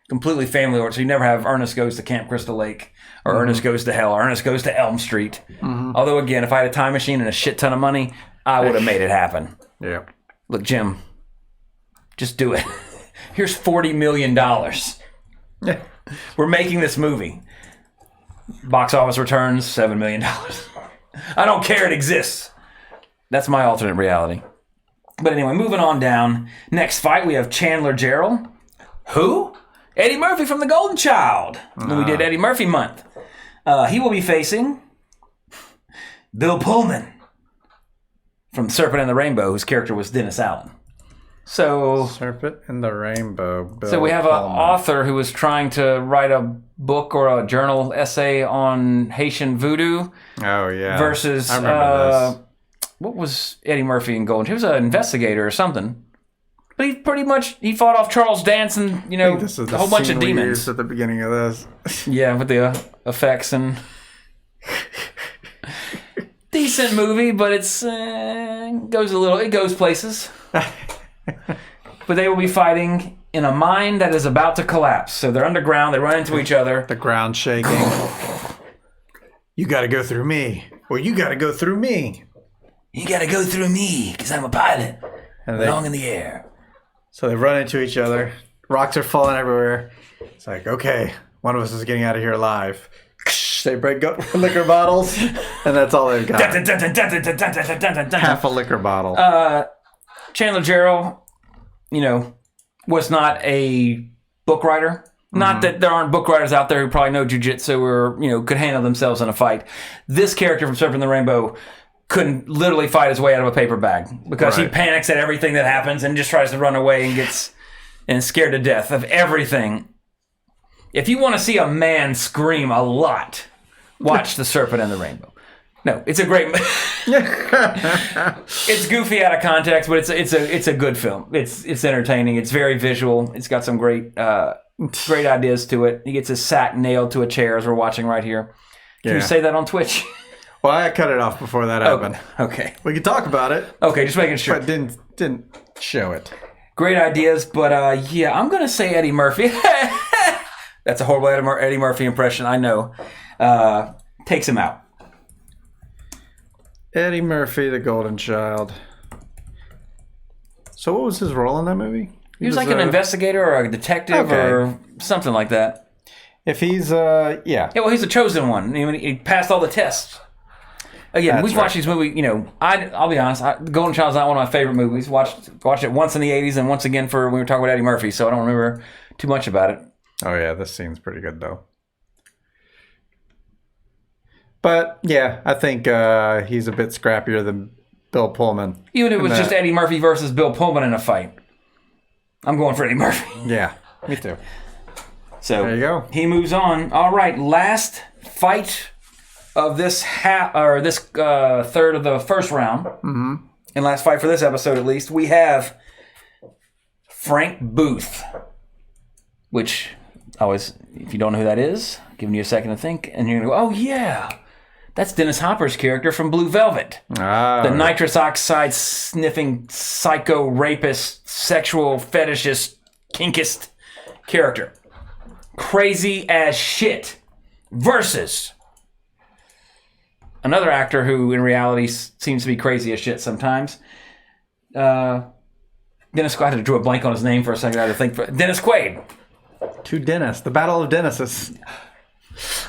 B: completely family oriented. So you never have Ernest goes to Camp Crystal Lake or Ernest goes to hell or Ernest goes to Elm Street. Although, again, if I had a time machine and a shit ton of money, I would have made it happen.
C: Yeah.
B: Look, Jim, just do it. Here's $40 million. We're making this movie. Box office returns, $7 million. I don't care, it exists. That's my alternate reality. But anyway, moving on down. Next fight, we have Chandler Jarrell. Who? Eddie Murphy from The Golden Child. We did Eddie Murphy month. He will be facing Bill Pullman from Serpent and the Rainbow, whose character was Dennis Allen. So
C: Serpent and the Rainbow. Bill
B: so we have an
C: Pullman.
B: author who was trying to write a book or a journal essay on Haitian voodoo.
C: Oh, yeah.
B: Versus,
C: I remember this.
B: What was Eddie Murphy in Golden? He was an investigator or something. But he fought off Charles Dance and,
C: This is
B: a whole bunch of
C: scene we
B: demons.
C: used at the beginning of this.
B: Yeah, with the effects and... Decent movie, but it goes places. But they will be fighting in a mine that is about to collapse. So they're underground, they run into each other.
C: The ground shaking. You gotta go through me. Or you gotta go through me.
B: You gotta go through me, because I'm a pilot.
C: And
B: Long in the air.
C: So they run into each other. Rocks are falling everywhere. It's like, okay, one of us is getting out of here alive. They break up liquor bottles, and that's all they've got. Half a liquor bottle.
B: Chandler Jarrell, was not a book writer. Not that there aren't book writers out there who probably know jujitsu or, could handle themselves in a fight. This character from Serpent and the Rainbow couldn't literally fight his way out of a paper bag because he panics at everything that happens and just tries to run away and gets scared to death of everything. If you want to see a man scream a lot, watch The Serpent and the Rainbow. No, it's a great. It's goofy out of context, but it's a good film. It's entertaining. It's very visual. It's got some great ideas to it. He gets his sack nailed to a chair as we're watching right here. Can you say that on Twitch?
C: Well, I cut it off before that happened.
B: Okay.
C: We can talk about it.
B: Okay, just making sure.
C: But didn't show it.
B: Great ideas, but I'm gonna say Eddie Murphy. That's a horrible Eddie Murphy impression, I know. Takes him out.
C: Eddie Murphy, the Golden Child. So what was his role in that movie?
B: He was like an investigator or a detective or something like that.
C: If he's,
B: Yeah, well, he's the chosen one. He passed all the tests. Again, we've watched these movies, I'll be honest, The Golden Child's not one of my favorite movies. Watched it once in the 80s and once again when we were talking about Eddie Murphy, so I don't remember too much about it.
C: Oh, yeah, this scene's pretty good, though. But, yeah, I think he's a bit scrappier than Bill Pullman.
B: Even if it was just Eddie Murphy versus Bill Pullman in a fight. I'm going for Eddie Murphy.
C: Yeah, me too.
B: So
C: there you go.
B: He moves on. All right, last fight of this third of the first round. Mm-hmm. And last fight for this episode, at least, we have Frank Booth. Which, always, if you don't know who that is, giving you a second to think, and you're going to go, oh, yeah. That's Dennis Hopper's character from Blue Velvet. The nitrous oxide sniffing psycho rapist, sexual fetishist, kinkist character. Crazy as shit. Versus another actor who in reality seems to be crazy as shit sometimes. Dennis Quaid. I had to draw a blank on his name for a second. I had to think. Dennis Quaid.
C: To Dennis. The Battle of Dennis's.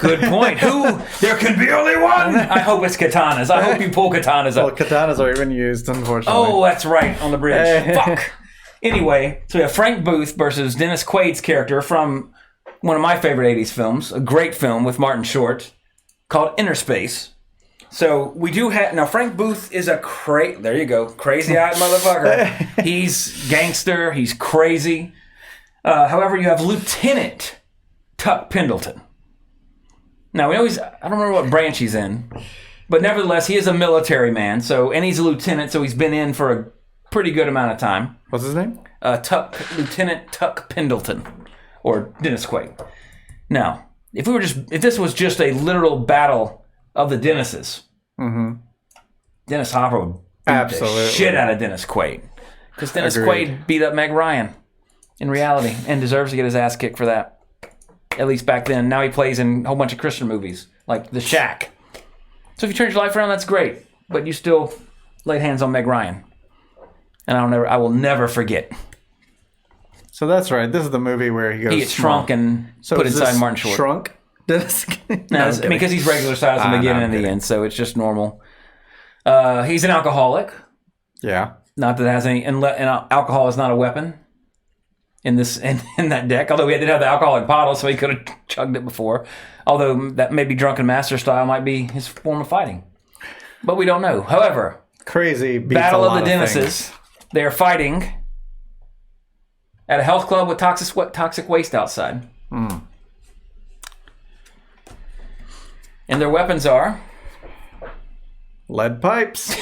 B: Good point. Who? There can be only one. I hope it's katanas. I hope you pull katanas up.
C: Well, katanas are even used, unfortunately.
B: Oh, that's right. On the bridge. Fuck. Anyway, so we have Frank Booth versus Dennis Quaid's character from one of my favorite 80s films, a great film with Martin Short called Inner Space. So we do have... Now, Frank Booth is there you go. Crazy-eyed motherfucker. He's gangster. He's crazy. However, you have Lieutenant Tuck Pendleton. Now, we know I don't remember what branch he's in, but nevertheless, he is a military man, and he's a lieutenant, so he's been in for a pretty good amount of time.
C: What's his name?
B: Lieutenant Tuck Pendleton, or Dennis Quaid. Now, if this was just a literal battle of the Dennises, Dennis Hopper would beat the shit out of Dennis Quaid. Because Dennis Quaid beat up Meg Ryan in reality and deserves to get his ass kicked for that. At least back then. Now he plays in a whole bunch of Christian movies, like The Shack. So if you turn your life around, that's great. But you still laid hands on Meg Ryan. And I will never forget.
C: So that's right. This is the movie where he goes.
B: He gets shrunk and put inside Martin Short.
C: Shrunk?
B: Because he's regular size in the beginning and the end, so it's just normal. He's an alcoholic.
C: Yeah.
B: Not that it has any, and alcohol is not a weapon in that deck. Although he did have the alcoholic bottle, so he could have chugged it before. Although that maybe drunken master style might be his form of fighting, but we don't know. However,
C: crazy
B: Battle of the Dennises. They are fighting at a health club with toxic waste outside, and their weapons are
C: lead pipes.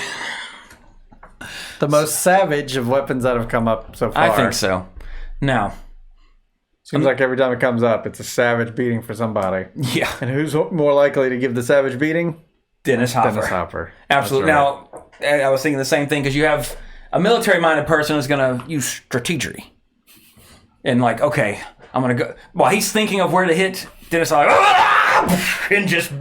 C: The most savage of weapons that have come up so far.
B: I think so. Now,
C: seems like every time it comes up, it's a savage beating for somebody.
B: Yeah.
C: And who's more likely to give the savage beating?
B: Dennis Hopper.
C: Dennis Hopper.
B: Absolutely.
C: Right.
B: Now, I was thinking the same thing because you have a military-minded person who's going to use strategy. And like, okay, I'm going to go. While he's thinking of where to hit, Dennis Hopper, and just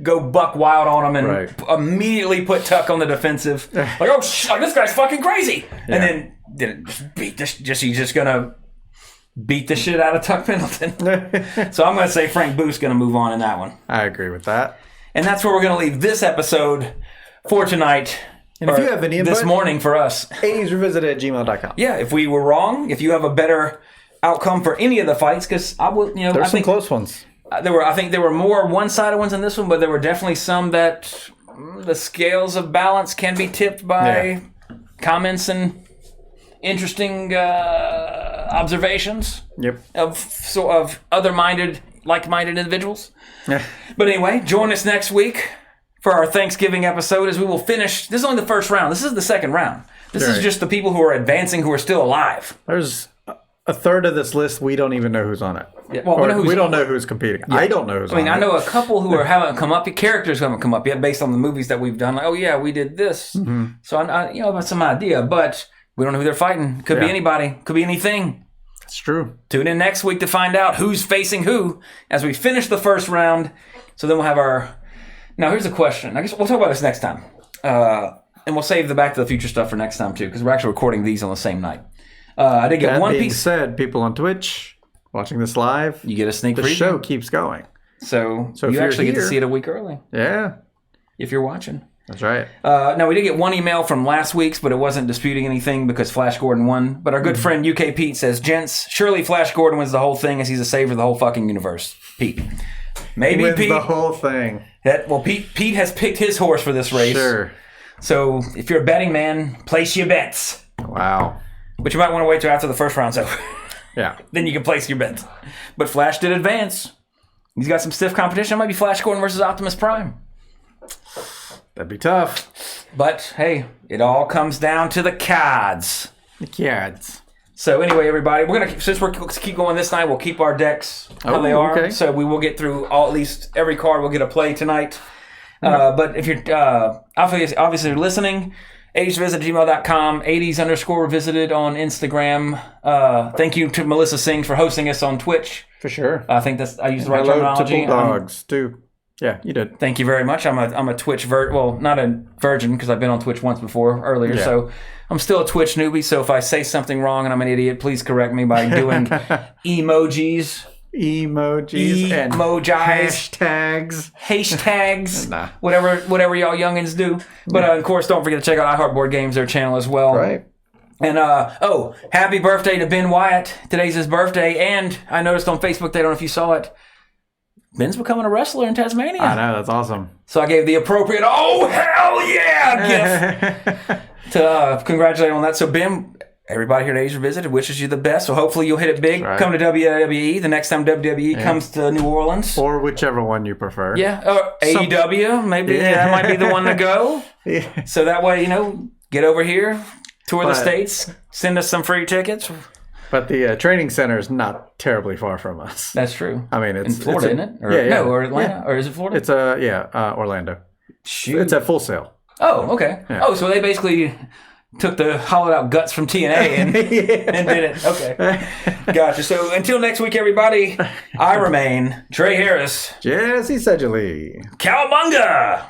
B: go buck wild on him and immediately put Tuck on the defensive. Like, oh, this guy's fucking crazy. Yeah. And then he's just going to beat the shit out of Tuck Pendleton. So I'm going to say Frank Booth's going to move on in that one.
C: I agree with that.
B: And that's where we're going to leave this episode for tonight.
C: And if you have any input,
B: this morning for us,
C: 80srevisited@gmail.com.
B: Yeah, if we were wrong, if you have a better outcome for any of the fights, because I will,
C: there's some close ones.
B: I think there were more one-sided ones in this one, but there were definitely some that the scales of balance can be tipped by comments and interesting observations.
C: Yep.
B: Of like-minded individuals. Yeah. But anyway, join us next week for our Thanksgiving episode as we will finish. This is only the first round. This is the second round. This is just the people who are advancing who are still alive.
C: There's a third of this list we don't even know who's on it.
B: Yeah, well,
C: we don't know who's competing. Yeah. I don't know who's on it.
B: I know a couple who haven't come up yet. Characters haven't come up yet based on the movies that we've done. Like, oh yeah, we did this. Mm-hmm. So I have some idea, but we don't know who they're fighting. Could be anybody. Could be anything.
C: That's true.
B: Tune in next week to find out who's facing who as we finish the first round. So then we'll have our... Now here's a question. I guess we'll talk about this next time. And we'll save the Back to the Future stuff for next time too, because we're actually recording these on the same night. I did get one piece.
C: Said, people on Twitch watching this live,
B: you get a sneak preview.
C: The show keeps going.
B: So you actually get to see it a week early.
C: Yeah.
B: If you're watching.
C: That's right.
B: Now, we did get one email from last week's, but it wasn't disputing anything because Flash Gordon won. But our good friend UK Pete says, gents, surely Flash Gordon wins the whole thing as he's a savior of the whole fucking universe. Pete. Maybe
C: wins
B: Pete.
C: the whole thing.
B: Pete has picked his horse for this race.
C: Sure.
B: So if you're a betting man, place your bets.
C: Wow.
B: But you might want to wait till after the first round's over.
C: Yeah.
B: Then you can place your bets. But Flash did advance. He's got some stiff competition. It might be Flash Gordon versus Optimus Prime.
C: That'd be tough.
B: But, hey, it all comes down to the cards.
C: The cards.
B: So, anyway, everybody, since we're keep going this night, we'll keep our decks how they are. Okay. So, we will get through at least every card. We'll get a play tonight. But if you're obviously you're listening, 80srevisited@gmail.com, 80s_revisited on Instagram. Thank you to Melissa Singh for hosting us on Twitch.
C: For sure.
B: I think I used the right terminology.
C: To Bulldogs, too. Yeah, you did.
B: Thank you very much. I'm a Twitch not a virgin because I've been on Twitch once before earlier. Yeah. So I'm still a Twitch newbie. So if I say something wrong and I'm an idiot, please correct me by doing emojis.
C: And
B: hashtags, nah. whatever y'all youngins do. But of course, don't forget to check out iHeart Board Games, their channel as well.
C: Right.
B: And happy birthday to Ben Wyatt. Today's his birthday, and I noticed on Facebook, I don't know if you saw it, Ben's becoming a wrestler in Tasmania.
C: I know, that's awesome.
B: So I gave the appropriate "oh hell yeah" gift to congratulate on that. So Ben. Everybody here at 80s Revisited wishes you the best, so hopefully you'll hit it big. Right. Come to WWE the next time WWE comes to New Orleans.
C: Or whichever one you prefer.
B: Yeah, AEW, maybe that might be the one to go. Yeah. So that way, get over here, tour the States, send us some free tickets.
C: But the training center is not terribly far from us.
B: That's true.
C: I mean, it's
B: in Florida, isn't it? No, or Atlanta, or is it Florida?
C: It's Orlando.
B: Shoot.
C: It's at Full Sail.
B: Oh, okay. Yeah. Oh, so they basically took the hollowed out guts from TNA and did it. Okay. Gotcha. So until next week, everybody, I remain Trey Harris.
C: Jesse Sedgley.
B: Cowabunga!